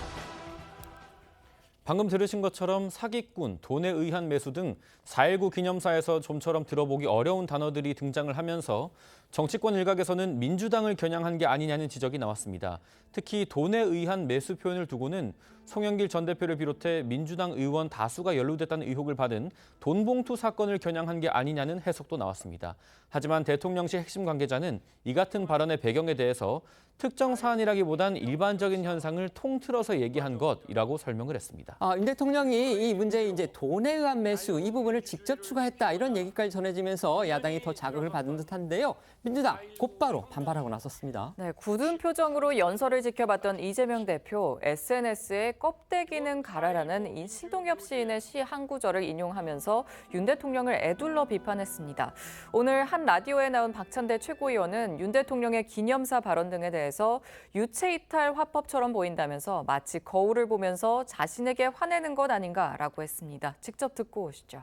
방금 들으신 것처럼 사기꾼, 돈에 의한 매수 등 4.19 기념사에서 좀처럼 들어보기 어려운 단어들이 등장을 하면서 정치권 일각에서는 민주당을 겨냥한 게 아니냐는 지적이 나왔습니다. 특히 돈에 의한 매수 표현을 두고는 송영길 전 대표를 비롯해 민주당 의원 다수가 연루됐다는 의혹을 받은 돈봉투 사건을 겨냥한 게 아니냐는 해석도 나왔습니다. 하지만 대통령실 핵심 관계자는 이 같은 발언의 배경에 대해서 특정 사안이라기보단 일반적인 현상을 통틀어서 얘기한 것이라고 설명을 했습니다. 윤 대통령이 이 문제에 이제 돈에 의한 매수 이 부분을 직접 추가했다 이런 얘기까지 전해지면서 야당이 더 자극을 받은 듯한데요. 민주당 곧바로 반발하고 나섰습니다. 네, 굳은 표정으로 연설을 지켜봤던 이재명 대표, SNS에 껍데기는 가라라는 이 신동엽 시인의 시 한 구절을 인용하면서 윤 대통령을 애둘러 비판했습니다. 오늘 한 라디오에 나온 박찬대 최고위원은 윤 대통령의 기념사 발언 등에 대해서 유체이탈 화법처럼 보인다면서 마치 거울을 보면서 자신에게 화내는 것 아닌가라고 했습니다. 직접 듣고 오시죠.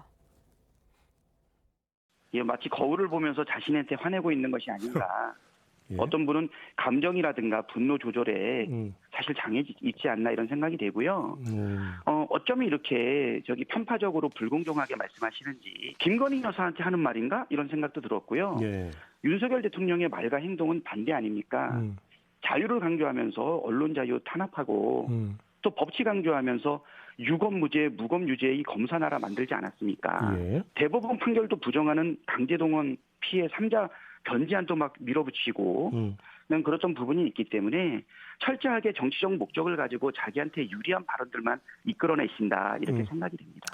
예, 마치 거울을 보면서 자신한테 화내고 있는 것이 아닌가. 예. 어떤 분은 감정이라든가 분노 조절에 사실 장애 있지 않나 이런 생각이 되고요. 어쩌면 이렇게 편파적으로 불공정하게 말씀하시는지 김건희 여사한테 하는 말인가 이런 생각도 들었고요. 예. 윤석열 대통령의 말과 행동은 반대 아닙니까? 자유를 강조하면서 언론 자유 탄압하고 또 법치 강조하면서 유검무죄, 무검유죄의 검사 나라 만들지 않았습니까? 예. 대법원 판결도 부정하는 강제동원 피해 3자 변제안도 막 밀어붙이고 그랬던 부분이 있기 때문에 철저하게 정치적 목적을 가지고 자기한테 유리한 발언들만 이끌어내신다 이렇게 생각이 됩니다.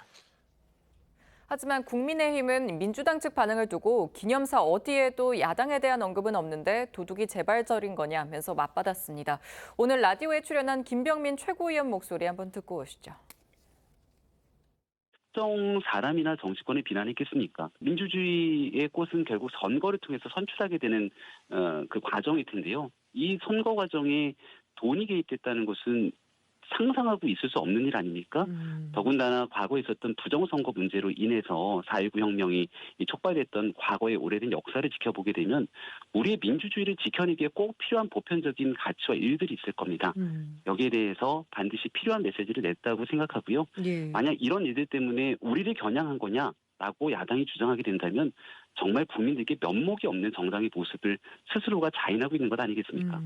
하지만 국민의힘은 민주당 측 반응을 두고 기념사 어디에도 야당에 대한 언급은 없는데 도둑이 재발절인 거냐면서 맞받았습니다. 오늘 라디오에 출연한 김병민 최고위원 목소리 한번 듣고 오시죠. 특정 사람이나 정치권의 비난했겠습니까? 민주주의의 꽃은 결국 선거를 통해서 선출하게 되는 그 과정일 텐데요. 이 선거 과정에 돈이 개입됐다는 것은 상상하고 있을 수 없는 일 아닙니까? 더군다나 과거에 있었던 부정선거 문제로 인해서 4.19 혁명이 촉발됐던 과거의 오래된 역사를 지켜보게 되면 우리의 민주주의를 지켜내기에 꼭 필요한 보편적인 가치와 일들이 있을 겁니다. 여기에 대해서 반드시 필요한 메시지를 냈다고 생각하고요. 예. 만약 이런 일들 때문에 우리를 겨냥한 거냐라고 야당이 주장하게 된다면 정말 국민들께 면목이 없는 정당의 모습을 스스로가 자인하고 있는 것 아니겠습니까?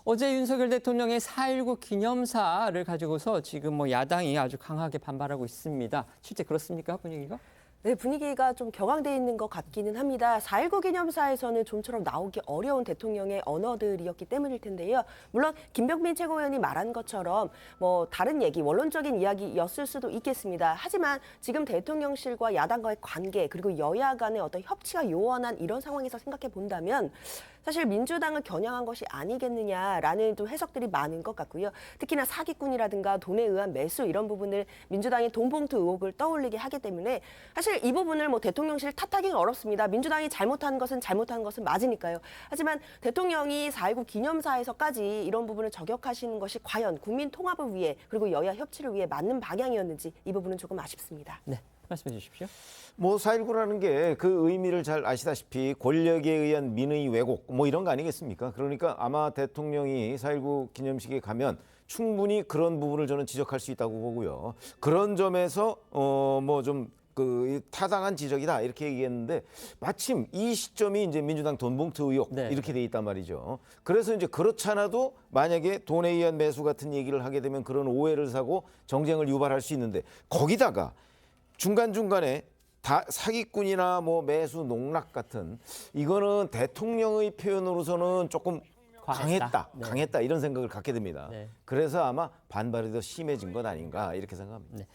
어제 윤석열 대통령의 4.19 기념사를 가지고서 지금 야당이 아주 강하게 반발하고 있습니다. 실제 그렇습니까, 분위기가? 네, 분위기가 좀 격앙돼 있는 것 같기는 합니다. 4.19 기념사에서는 좀처럼 나오기 어려운 대통령의 언어들이었기 때문일 텐데요. 물론 김병민 최고위원이 말한 것처럼 뭐 다른 얘기, 원론적인 이야기였을 수도 있겠습니다. 하지만 지금 대통령실과 야당과의 관계 그리고 여야 간의 어떤 협치가 요원한 이런 상황에서 생각해 본다면 사실 민주당을 겨냥한 것이 아니겠느냐라는 좀 해석들이 많은 것 같고요. 특히나 사기꾼이라든가 돈에 의한 매수 이런 부분을 민주당이 돈봉투 의혹을 떠올리게 하기 때문에 사실 이 부분을 뭐 대통령실 탓하기는 어렵습니다. 민주당이 잘못한 것은 맞으니까요. 하지만 대통령이 4.19 기념사에서까지 이런 부분을 저격하시는 것이 과연 국민 통합을 위해 그리고 여야 협치를 위해 맞는 방향이었는지 이 부분은 조금 아쉽습니다. 네, 말씀해 주십시오. 뭐 4.19라는 게 그 의미를 잘 아시다시피 권력에 의한 민의 왜곡 뭐 이런 거 아니겠습니까? 그러니까 아마 대통령이 4.19 기념식에 가면 충분히 그런 부분을 저는 지적할 수 있다고 보고요. 그런 점에서 뭐 좀 그 타당한 지적이다 이렇게 얘기했는데 마침 이 시점이 이제 민주당 돈봉투 의혹 이렇게 돼 있단 말이죠. 그래서 이제 그렇잖아도 만약에 돈에 의한 매수 같은 얘기를 하게 되면 그런 오해를 사고 정쟁을 유발할 수 있는데 거기다가 중간중간에 다 사기꾼이나 뭐 매수 농락 같은 이거는 대통령의 표현으로서는 조금 강했다 이런 생각을 갖게 됩니다. 그래서 아마 반발이 더 심해진 것 아닌가 이렇게 생각합니다.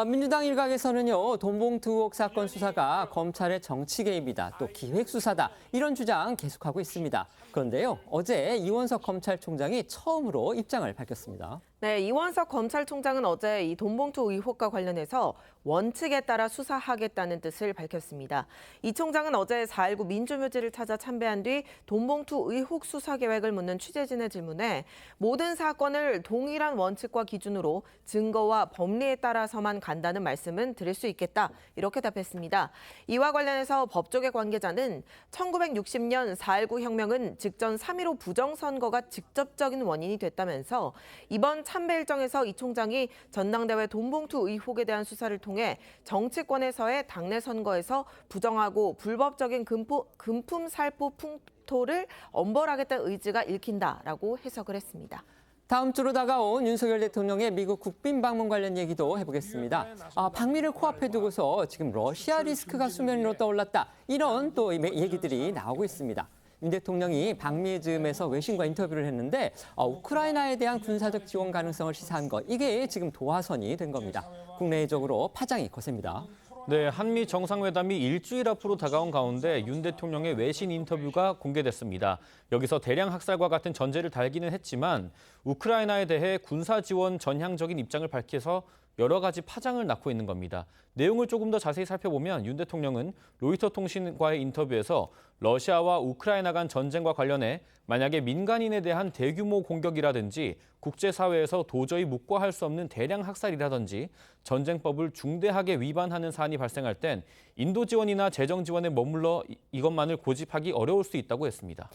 민주당 일각에서는요, 돈봉투 의혹 사건 수사가 검찰의 정치 개입이다, 또 기획 수사다 이런 주장 계속하고 있습니다. 그런데요, 어제 이원석 검찰총장이 처음으로 입장을 밝혔습니다. 네, 이원석 검찰총장은 어제 이 돈봉투 의혹과 관련해서 원칙에 따라 수사하겠다는 뜻을 밝혔습니다. 이 총장은 어제 4.19 민주묘지를 찾아 참배한 뒤 돈봉투 의혹 수사 계획을 묻는 취재진의 질문에 모든 사건을 동일한 원칙과 기준으로 증거와 법리에 따라서만 간다는 말씀은 드릴 수 있겠다 이렇게 답했습니다. 이와 관련해서 법조계 관계자는 1960년 4.19 혁명은 직전 3.15 부정선거가 직접적인 원인이 됐다면서 이번 참배 일정에서 이 총장이 전당대회 돈봉투 의혹에 대한 수사를 통해 정치권에서의 당내 선거에서 부정하고 불법적인 금품 살포 풍토를 엄벌하겠다는 의지가 읽힌다라고 해석을 했습니다. 다음 주로 다가온 윤석열 대통령의 미국 국빈 방문 관련 얘기도 해보겠습니다. 방미를 코앞에 두고서 지금 러시아 리스크가 수면 위로 떠올랐다. 이런 또 얘기들이 나오고 있습니다. 윤 대통령이 방미 즈음에서 외신과 인터뷰를 했는데 우크라이나에 대한 군사적 지원 가능성을 시사한 것, 이게 지금 도화선이 된 겁니다. 국내적으로 파장이 거셉니다. 네, 한미 정상회담이 일주일 앞으로 다가온 가운데 윤 대통령의 외신 인터뷰가 공개됐습니다. 여기서 대량 학살과 같은 전제를 달기는 했지만 우크라이나에 대해 군사 지원 전향적인 입장을 밝혀서 여러 가지 파장을 낳고 있는 겁니다. 내용을 조금 더 자세히 살펴보면 윤 대통령은 로이터 통신과의 인터뷰에서 러시아와 우크라이나 간 전쟁과 관련해 만약에 민간인에 대한 대규모 공격이라든지 국제사회에서 도저히 묵과할 수 없는 대량 학살이라든지 전쟁법을 중대하게 위반하는 사안이 발생할 땐 인도 지원이나 재정 지원에 머물러 이것만을 고집하기 어려울 수 있다고 했습니다.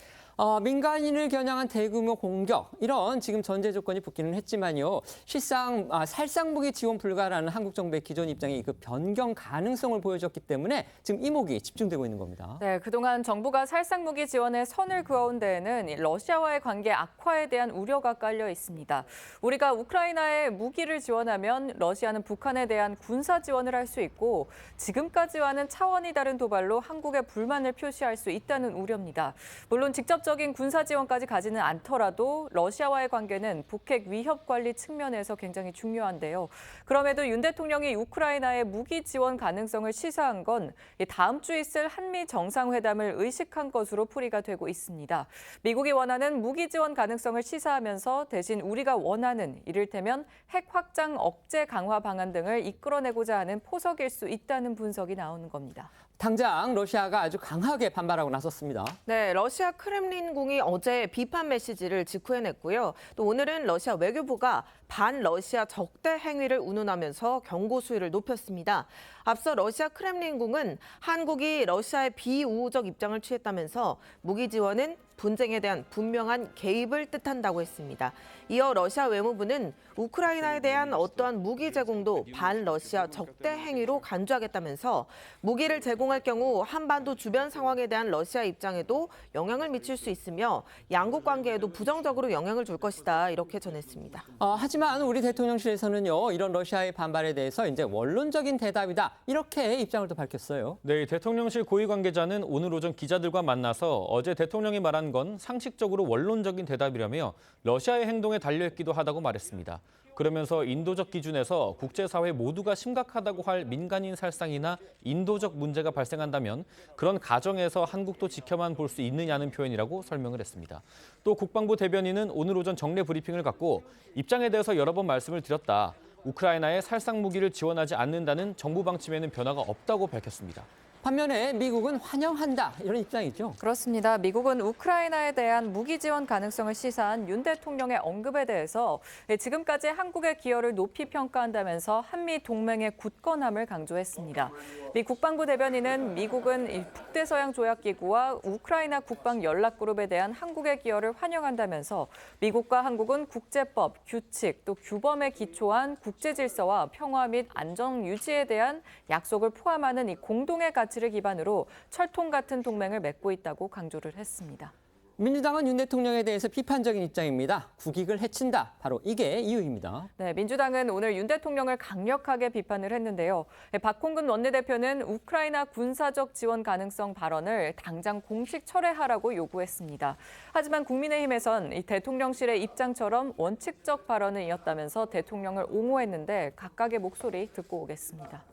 민간인을 겨냥한 대규모 공격, 이런 지금 전제 조건이 붙기는 했지만요. 실상 살상무기 지원 불가라는 한국 정부의 기존 입장이 그 변경 가능성을 보여줬기 때문에 지금 이목이 집중되고 있는 겁니다. 네, 그동안 정부가 살상무기 지원에 선을 그어온 데에는 러시아와의 관계 악화에 대한 우려가 깔려 있습니다. 우리가 우크라이나에 무기를 지원하면 러시아는 북한에 대한 군사 지원을 할 수 있고 지금까지와는 차원이 다른 도발로 한국의 불만을 표시할 수 있다는 우려입니다. 물론 직접적인 군사 지원까지 가지는 않더라도 러시아와의 관계는 북핵 위협 관리 측면에서 굉장히 중요한데요. 그럼에도 윤 대통령이 우크라이나의 무기 지원 가능성을 시사한 건 다음 주 있을 한미 정상회담을 의식한 것으로 풀이가 되고 있습니다. 미국이 원하는 무기 지원 가능성을 시사하면서 대신 우리가 원하는 이를테면 핵 확장 억제 강화 방안 등을 이끌어내고자 하는 포석일 수 있다는 분석이 나오는 겁니다. 당장 러시아가 아주 강하게 반발하고 나섰습니다. 네, 러시아 크렘린궁이 어제 비판 메시지를 직후해냈고요. 또 오늘은 러시아 외교부가 반러시아 적대 행위를 운운하면서 경고 수위를 높였습니다. 앞서 러시아 크렘린궁은 한국이 러시아의 비우호적 입장을 취했다면서 무기 지원은 분쟁에 대한 분명한 개입을 뜻한다고 했습니다. 이어 러시아 외무부는 우크라이나에 대한 어떠한 무기 제공도 반러시아 적대 행위로 간주하겠다면서 무기를 제공할 경우 한반도 주변 상황에 대한 러시아 입장에도 영향을 미칠 수 있으며 양국 관계에도 부정적으로 영향을 줄 것이다 이렇게 전했습니다. 하지만 우리 대통령실에서는요, 이런 러시아의 반발에 대해서 이제 원론적인 대답이다 이렇게 입장을 또 밝혔어요. 네, 대통령실 고위 관계자는 오늘 오전 기자들과 만나서 어제 대통령이 말한 건 상식적으로 원론적인 대답이라며 러시아의 행동에 달려있기도 하다고 말했습니다. 그러면서 인도적 기준에서 국제사회 모두가 심각하다고 할 민간인 살상이나 인도적 문제가 발생한다면 그런 가정에서 한국도 지켜만 볼 수 있느냐는 표현이라고 설명을 했습니다. 또 국방부 대변인은 오늘 오전 정례 브리핑을 갖고 입장에 대해서 여러 번 말씀을 드렸다. 우크라이나에 살상 무기를 지원하지 않는다는 정부 방침에는 변화가 없다고 밝혔습니다. 반면에 미국은 환영한다 이런 입장이죠. 그렇습니다. 미국은 우크라이나에 대한 무기 지원 가능성을 시사한 윤 대통령의 언급에 대해서 지금까지 한국의 기여를 높이 평가한다면서 한미 동맹의 굳건함을 강조했습니다. 미 국방부 대변인은 미국은 북대서양 조약기구와 우크라이나 국방연락그룹에 대한 한국의 기여를 환영한다면서 미국과 한국은 국제법, 규칙, 또 규범에 기초한 국제질서와 평화 및 안정 유지에 대한 약속을 포함하는 이 공동의 가치를 기반으로 철통 같은 동맹을 맺고 있다고 강조를 했습니다. 민주당은 윤 대통령에 대해서 비판적인 입장입니다. 국익을 해친다. 바로 이게 이유입니다. 네, 민주당은 오늘 윤 대통령을 강력하게 비판을 했는데요. 박홍근 원내대표는 우크라이나 군사적 지원 가능성 발언을 당장 공식 철회하라고 요구했습니다. 하지만 국민의힘에선 이 대통령실의 입장처럼 원칙적 발언을 이었다면서 대통령을 옹호했는데 각각의 목소리 듣고 오겠습니다.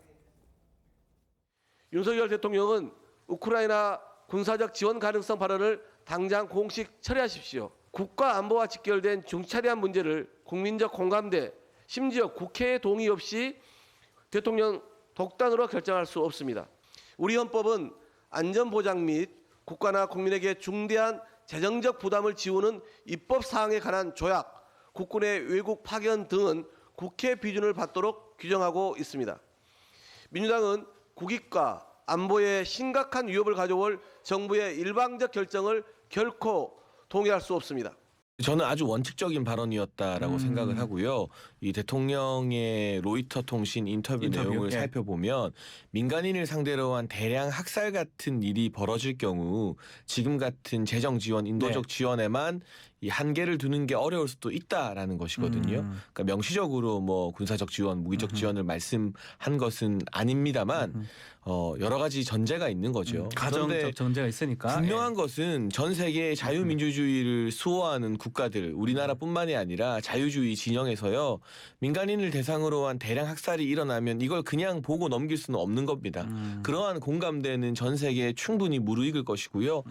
윤석열 대통령은 우크라이나 군사적 지원 가능성 발언을 당장 공식 철회하십시오. 국가 안보와 직결된 중차대한 문제를 국민적 공감대, 심지어 국회의 동의 없이 대통령 독단으로 결정할 수 없습니다. 우리 헌법은 안전보장 및 국가나 국민에게 중대한 재정적 부담을 지우는 입법 사항에 관한 조약, 국군의 외국 파견 등은 국회 비준을 받도록 규정하고 있습니다. 민주당은 국익과 안보에 심각한 위협을 가져올 정부의 일방적 결정을 결코 동의할 수 없습니다. 저는 아주 원칙적인 발언이었다라고 생각을 하고요. 이 대통령의 로이터 통신 인터뷰 내용을 살펴보면 민간인을 상대로 한 대량 학살 같은 일이 벌어질 경우 지금 같은 재정 지원, 인도적 지원에만 이 한계를 두는 게 어려울 수도 있다라는 것이거든요. 그러니까 명시적으로 뭐 군사적 지원, 무기적 지원을 말씀한 것은 아닙니다만 여러 가지 전제가 있는 거죠. 가정적 전제가 있으니까. 분명한 것은 전 세계의 자유민주주의를 수호하는 국가들, 우리나라뿐만이 아니라 자유주의 진영에서요. 민간인을 대상으로 한 대량 학살이 일어나면 이걸 그냥 보고 넘길 수는 없는 겁니다. 그러한 공감대는 전 세계에 충분히 무르익을 것이고요.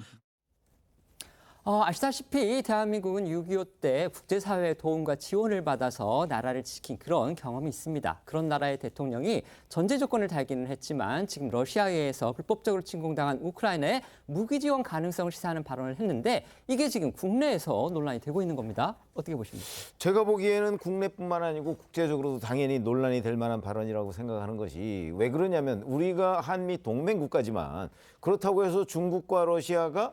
아시다시피 대한민국은 6.25 때 국제사회의 도움과 지원을 받아서 나라를 지킨 그런 경험이 있습니다. 그런 나라의 대통령이 전제 조건을 달기는 했지만 지금 러시아에 의해서 불법적으로 침공당한 우크라이나에 무기 지원 가능성을 시사하는 발언을 했는데 이게 지금 국내에서 논란이 되고 있는 겁니다. 어떻게 보십니까? 제가 보기에는 국내뿐만 아니고 국제적으로도 당연히 논란이 될 만한 발언이라고 생각하는 것이 왜 그러냐면 우리가 한미 동맹 국가지만 그렇다고 해서 중국과 러시아가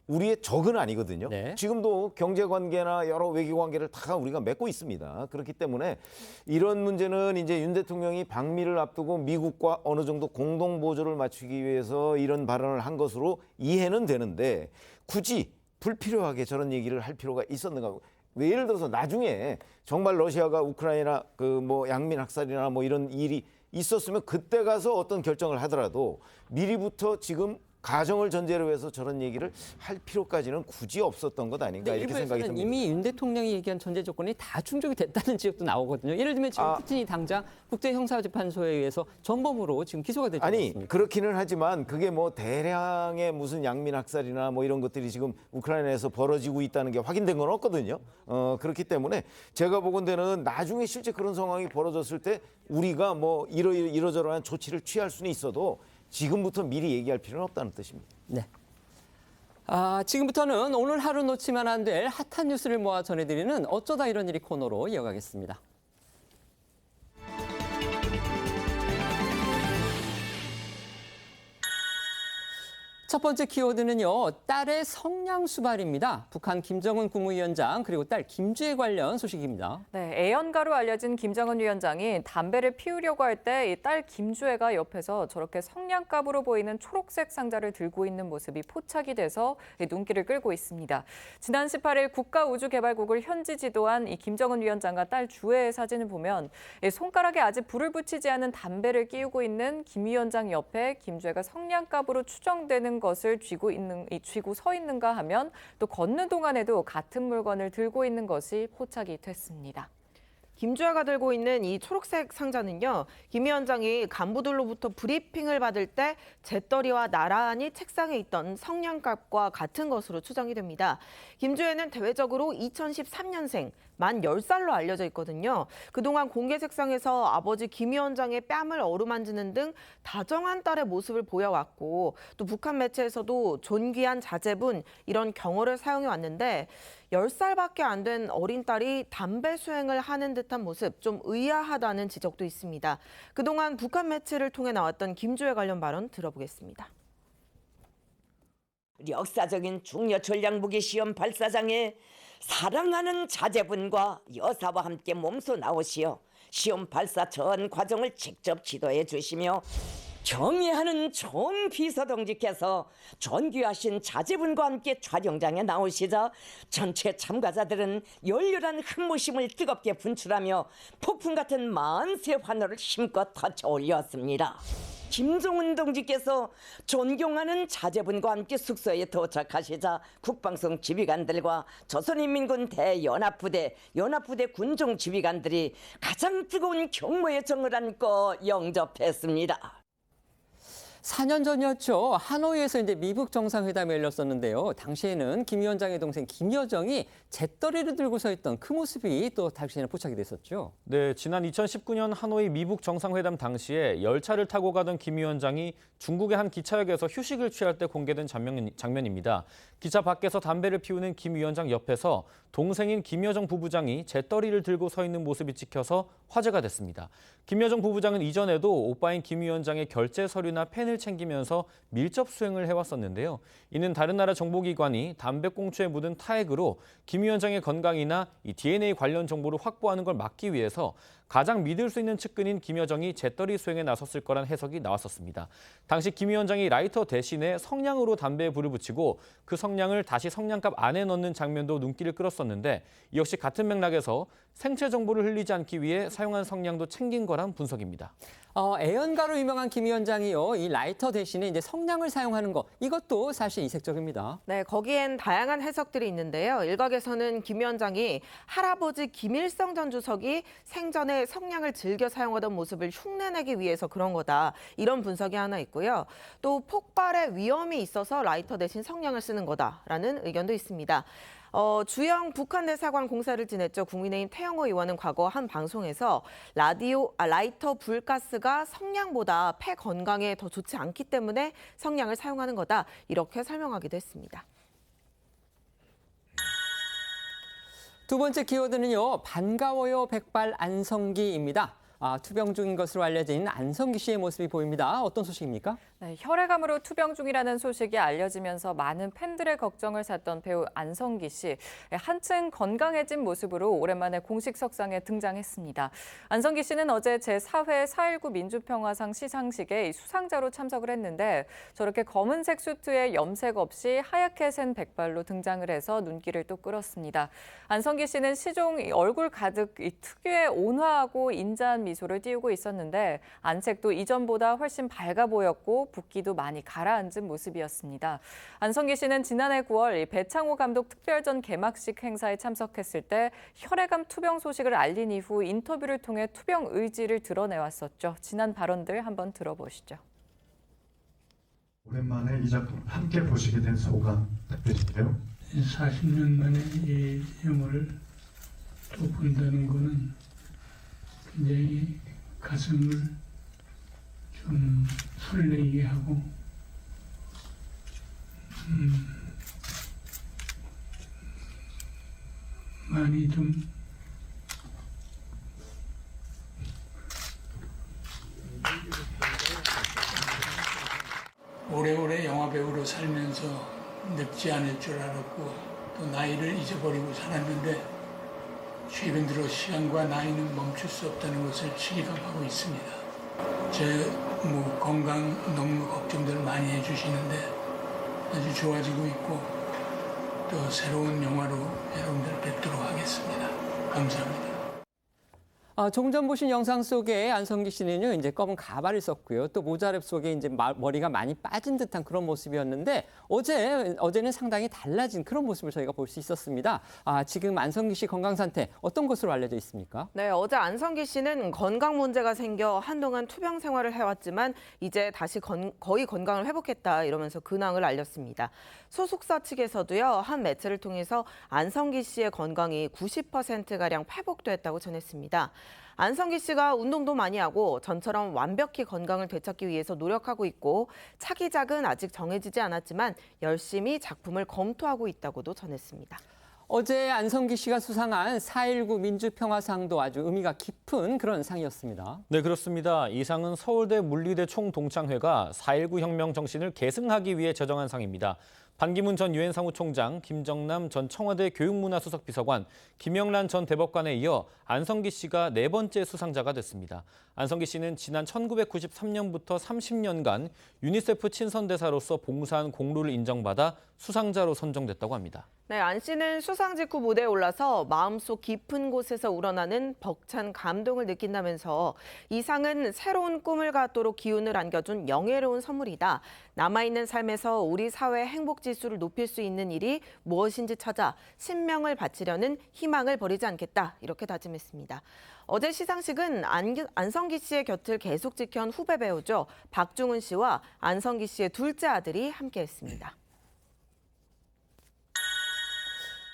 우리의 적은 아니거든요. 지금도 경제관계나 여러 외교관계를 다 우리가 맺고 있습니다. 그렇기 때문에 이런 문제는 이제 윤 대통령이 방미를 앞두고 미국과 어느 정도 공동보조를 맞추기 위해서 이런 발언을 한 것으로 이해는 되는데 굳이 불필요하게 저런 얘기를 할 필요가 있었는가. 왜 예를 들어서 나중에 정말 러시아가 우크라이나 그 뭐 양민 학살이나 뭐 이런 일이 있었으면 그때 가서 어떤 결정을 하더라도 미리부터 지금 가정을 전제로 해서 저런 얘기를 할 필요까지는 굳이 없었던 것 아닌가 이렇게 생각이 듭니다. 이미 윤 대통령이 얘기한 전제 조건이 다 충족이 됐다는 지적도 나오거든요. 예를 들면 지금 푸틴이 당장 국제형사재판소에 의해서 전범으로 지금 기소가 됐지 않습니까? 아니 그렇기는 하지만 그게 뭐 대량의 무슨 양민 학살이나 뭐 이런 것들이 지금 우크라이나에서 벌어지고 있다는 게 확인된 건 없거든요. 그렇기 때문에 제가 보건대는 나중에 실제 그런 상황이 벌어졌을 때 우리가 뭐 이러저러한 조치를 취할 수는 있어도 지금부터 미리 얘기할 필요는 없다는 뜻입니다. 네. 지금부터는 오늘 하루 놓치면 안 될 핫한 뉴스를 모아 전해드리는 어쩌다 이런 일이 코너로 이어가겠습니다. 첫 번째 키워드는요, 딸의 성냥 수발입니다. 북한 김정은 국무위원장 그리고 딸 김주혜 관련 소식입니다. 네, 애연가로 알려진 김정은 위원장이 담배를 피우려고 할 때 이 딸 김주혜가 옆에서 저렇게 성냥갑으로 보이는 초록색 상자를 들고 있는 모습이 포착이 돼서 눈길을 끌고 있습니다. 지난 18일 국가우주개발국을 현지 지도한 이 김정은 위원장과 딸 주혜의 사진을 보면 손가락에 아직 불을 붙이지 않은 담배를 끼우고 있는 김 위원장 옆에 김주혜가 성냥갑으로 추정되는 것을 쥐고 서 있는가 하면 또 걷는 동안에도 같은 물건을 들고 있는 것이 포착이 됐습니다. 김주혜가 들고 있는 이 초록색 상자는요, 김 위원장이 간부들로부터 브리핑을 받을 때 재떨이와 나란히 책상에 있던 성냥갑과 같은 것으로 추정이 됩니다. 김주혜는 대외적으로 2013년생, 만 10살로 알려져 있거든요. 그동안 공개 책상에서 아버지 김 위원장의 뺨을 어루만지는 등 다정한 딸의 모습을 보여왔고, 또 북한 매체에서도 존귀한 자제분 이런 경어를 사용해 왔는데 10살밖에 안 된 어린 딸이 담배 수행을 하는 듯한 모습 좀 의아하다는 지적도 있습니다. 그동안 북한 매체를 통해 나왔던 김주혜 관련 발언 들어보겠습니다. 역사적인 중요 전략무기 시험 발사장에 사랑하는 자제분과 여사와 함께 몸소 나오시어 시험 발사 전 과정을 직접 지도해 주시며 경애하는 전 비서동지께서 존귀하신 자제분과 함께 촬영장에 나오시자 전체 참가자들은 열렬한 흠모심을 뜨겁게 분출하며 폭풍 같은 만세 환호를 힘껏 터쳐 올렸습니다. 김정은 동지께서 존경하는 자제분과 함께 숙소에 도착하시자 국방성 지휘관들과 조선인민군 대연합부대, 연합부대 군종 지휘관들이 가장 뜨거운 경모의 정을 안고 영접했습니다. 4년 전이었죠. 하노이에서 이제 미북 정상회담이 열렸었는데요. 당시에는 김 위원장의 동생 김여정이 재떨이를 들고 서 있던 그 모습이 또 당시에는 포착이 됐었죠. 네, 지난 2019년 하노이 미북 정상회담 당시에 열차를 타고 가던 김 위원장이 중국의 한 기차역에서 휴식을 취할 때 공개된 장면입니다. 기차 밖에서 담배를 피우는 김 위원장 옆에서 동생인 김여정 부부장이 재떨이를 들고 서 있는 모습이 찍혀서 화제가 됐습니다. 김여정 부부장은 이전에도 오빠인 김 위원장의 결제 서류나 펜을 챙기면서 밀접 수행을 해왔었는데요. 이는 다른 나라 정보기관이 담배꽁초에 묻은 타액으로 김 위원장의 건강이나 이 DNA 관련 정보를 확보하는 걸 막기 위해서 가장 믿을 수 있는 측근인 김여정이 재떨이 수행에 나섰을 거란 해석이 나왔었습니다. 당시 김 위원장이 라이터 대신에 성냥으로 담배에 불을 붙이고 그 성냥을 다시 성냥갑 안에 넣는 장면도 눈길을 끌었었는데 이 역시 같은 맥락에서 생체 정보를 흘리지 않기 위해 사용한 성냥도 챙긴 거란 분석입니다. 애연가로 유명한 김 위원장이요, 이 라이터 대신에 이제 성냥을 사용하는 거, 이것도 사실 이색적입니다. 네, 거기엔 다양한 해석들이 있는데요. 일각에서는 김 위원장이 할아버지 김일성 전 주석이 생전에 성냥을 즐겨 사용하던 모습을 흉내내기 위해서 그런 거다, 이런 분석이 하나 있고요. 또 폭발의 위험이 있어서 라이터 대신 성냥을 쓰는 거다라는 의견도 있습니다. 주영 북한 대사관 공사를 지냈죠. 국민의힘 태영호 의원은 과거 한 방송에서 라이터 불가스가 성냥보다 폐 건강에 더 좋지 않기 때문에 성냥을 사용하는 거다, 이렇게 설명하기도 했습니다. 두 번째 키워드는요, 반가워요 백발 안성기입니다. 투병 중인 것으로 알려진 안성기 씨의 모습이 보입니다. 어떤 소식입니까? 네, 혈액암으로 투병 중이라는 소식이 알려지면서 많은 팬들의 걱정을 샀던 배우 안성기 씨. 한층 건강해진 모습으로 오랜만에 공식 석상에 등장했습니다. 안성기 씨는 어제 제4회 4.19 민주평화상 시상식에 수상자로 참석을 했는데 저렇게 검은색 수트에 염색 없이 하얗게 센 백발로 등장을 해서 눈길을 또 끌었습니다. 안성기 씨는 시종 얼굴 가득 특유의 온화하고 인자한 미소를 띄우고 있었는데 안색도 이전보다 훨씬 밝아 보였고 붓기도 많이 가라앉은 모습이었습니다. 안성기 씨는 지난해 9월 배창호 감독 특별전 개막식 행사에 참석했을 때 혈액암 투병 소식을 알린 이후 인터뷰를 통해 투병 의지를 드러내왔었죠. 지난 발언들 한번 들어보시죠. 오랜만에 이 작품 함께 보시게 된 소감 부탁드릴게요. 40년 만에 이 영화를 또 본다는 거는 굉장히 가슴을 좀 설레게 하고 많이 좀 오래오래 영화 배우로 살면서 늙지 않을 줄 알았고 또 나이를 잊어버리고 살았는데 최근 들어 시간과 나이는 멈출 수 없다는 것을 실감하고 있습니다. 제 건강 너무 걱정들 많이 해주시는데 아주 좋아지고 있고 또 새로운 영화로 여러분들 뵙도록 하겠습니다. 감사합니다. 조금 전 보신 영상 속에 안성기 씨는요, 이제 검은 가발을 썼고요. 또 모자랩 속에 이제 머리가 많이 빠진 듯한 그런 모습이었는데 어제는 상당히 달라진 그런 모습을 저희가 볼 수 있었습니다. 지금 안성기 씨 건강 상태 어떤 것으로 알려져 있습니까? 네, 어제 안성기 씨는 건강 문제가 생겨 한동안 투병 생활을 해왔지만 이제 다시 거의 건강을 회복했다 이러면서 근황을 알렸습니다. 소속사 측에서도요, 한 매체를 통해서 안성기 씨의 건강이 90%가량 회복됐다고 전했습니다. 안성기 씨가 운동도 많이 하고 전처럼 완벽히 건강을 되찾기 위해서 노력하고 있고 차기작은 아직 정해지지 않았지만 열심히 작품을 검토하고 있다고도 전했습니다. 어제 안성기 씨가 수상한 4.19 민주평화상도 아주 의미가 깊은 그런 상이었습니다. 네, 그렇습니다. 이 상은 서울대 물리대 총동창회가 4.19 혁명 정신을 계승하기 위해 제정한 상입니다. 반기문 전 유엔 사무총장, 김정남 전 청와대 교육문화수석 비서관, 김영란 전 대법관에 이어 안성기 씨가 4번째 수상자가 됐습니다. 안성기 씨는 지난 1993년부터 30년간 유니세프 친선대사로서 봉사한 공로를 인정받아 수상자로 선정됐다고 합니다. 네, 안 씨는 수상 직후 무대에 올라서 마음속 깊은 곳에서 우러나는 벅찬 감동을 느낀다면서 이 상은 새로운 꿈을 갖도록 기운을 안겨준 영예로운 선물이다. 남아있는 삶에서 우리 사회의 행복 지수를 높일 수 있는 일이 무엇인지 찾아 신명을 바치려는 희망을 버리지 않겠다. 이렇게 다짐했습니다. 어제 시상식은 안성기 씨의 곁을 계속 지켜온 후배 배우죠. 박중훈 씨와 안성기 씨의 둘째 아들이 함께했습니다.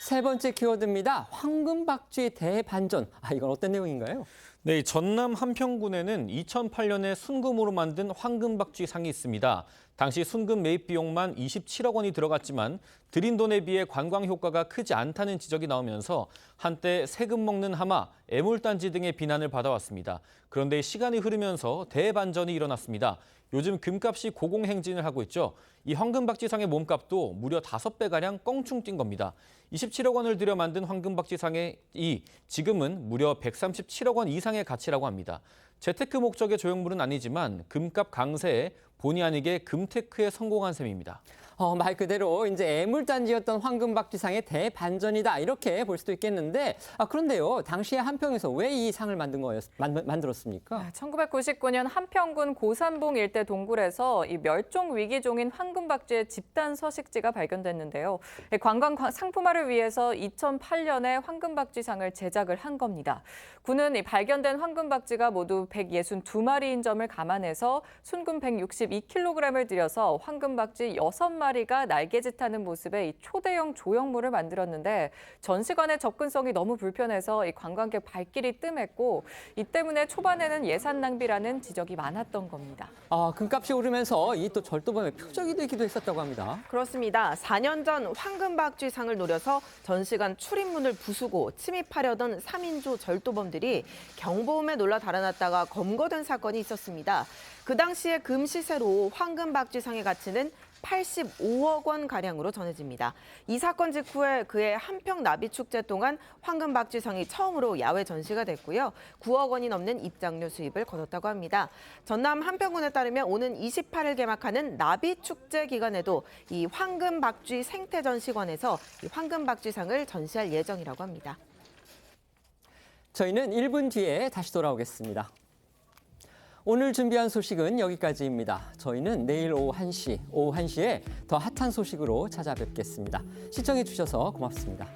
세 번째 키워드입니다. 황금박쥐의 대반전. 이건 어떤 내용인가요? 네, 전남 한평군에는 2008년에 순금으로 만든 황금박쥐상이 있습니다. 당시 순금 매입 비용만 27억 원이 들어갔지만 들인 돈에 비해 관광 효과가 크지 않다는 지적이 나오면서 한때 세금 먹는 하마, 애물단지 등의 비난을 받아왔습니다. 그런데 시간이 흐르면서 대반전이 일어났습니다. 요즘 금값이 고공행진을 하고 있죠. 이 황금박쥐상의 몸값도 무려 5배가량 껑충 뛴 겁니다. 27억 원을 들여 만든 황금박쥐상의 지금은 무려 137억 원 이상의 가치라고 합니다. 재테크 목적의 조형물은 아니지만 금값 강세에 본의 아니게 금테크에 성공한 셈입니다. 말 그대로 이제 애물단지였던 황금박쥐상의 대반전이다 이렇게 볼 수도 있겠는데 그런데요, 당시에 한평에서 왜 이 상을 만들었습니까? 1999년 한평군 고산봉 일대 동굴에서 이 멸종 위기종인 황금박쥐의 집단 서식지가 발견됐는데요. 관광 상품화를 위해서 2008년에 황금박쥐상을 제작을 한 겁니다. 군은 이 발견된 황금박쥐가 모두 162마리인 점을 감안해서 순금 162kg을 들여서 황금박쥐 6마리가 날개짓하는 모습의 이 초대형 조형물을 만들었는데 전시관의 접근성이 너무 불편해서 이 관광객 발길이 뜸했고 이 때문에 초반에는 예산 낭비라는 지적이 많았던 겁니다. 금값이 오르면서 이 또 절도범의 표적이 되기도 했었다고 합니다. 그렇습니다. 4년 전 황금박쥐상을 노려서 전시관 출입문을 부수고 침입하려던 3인조 절도범들이 경보음에 놀라 달아났다가 검거된 사건이 있었습니다. 그 당시에 금시세로 황금박쥐상의 가치는 85억 원 가량으로 전해집니다. 이 사건 직후에 그해 한평 나비축제 동안 황금박쥐상이 처음으로 야외 전시가 됐고요. 9억 원이 넘는 입장료 수입을 거뒀다고 합니다. 전남 한평군에 따르면 오는 28일 개막하는 나비축제 기간에도 이 황금박쥐 생태전시관에서 이 황금박쥐상을 전시할 예정이라고 합니다. 저희는 1분 뒤에 다시 돌아오겠습니다. 오늘 준비한 소식은 여기까지입니다. 저희는 내일 오후 1시에 더 핫한 소식으로 찾아뵙겠습니다. 시청해 주셔서 고맙습니다.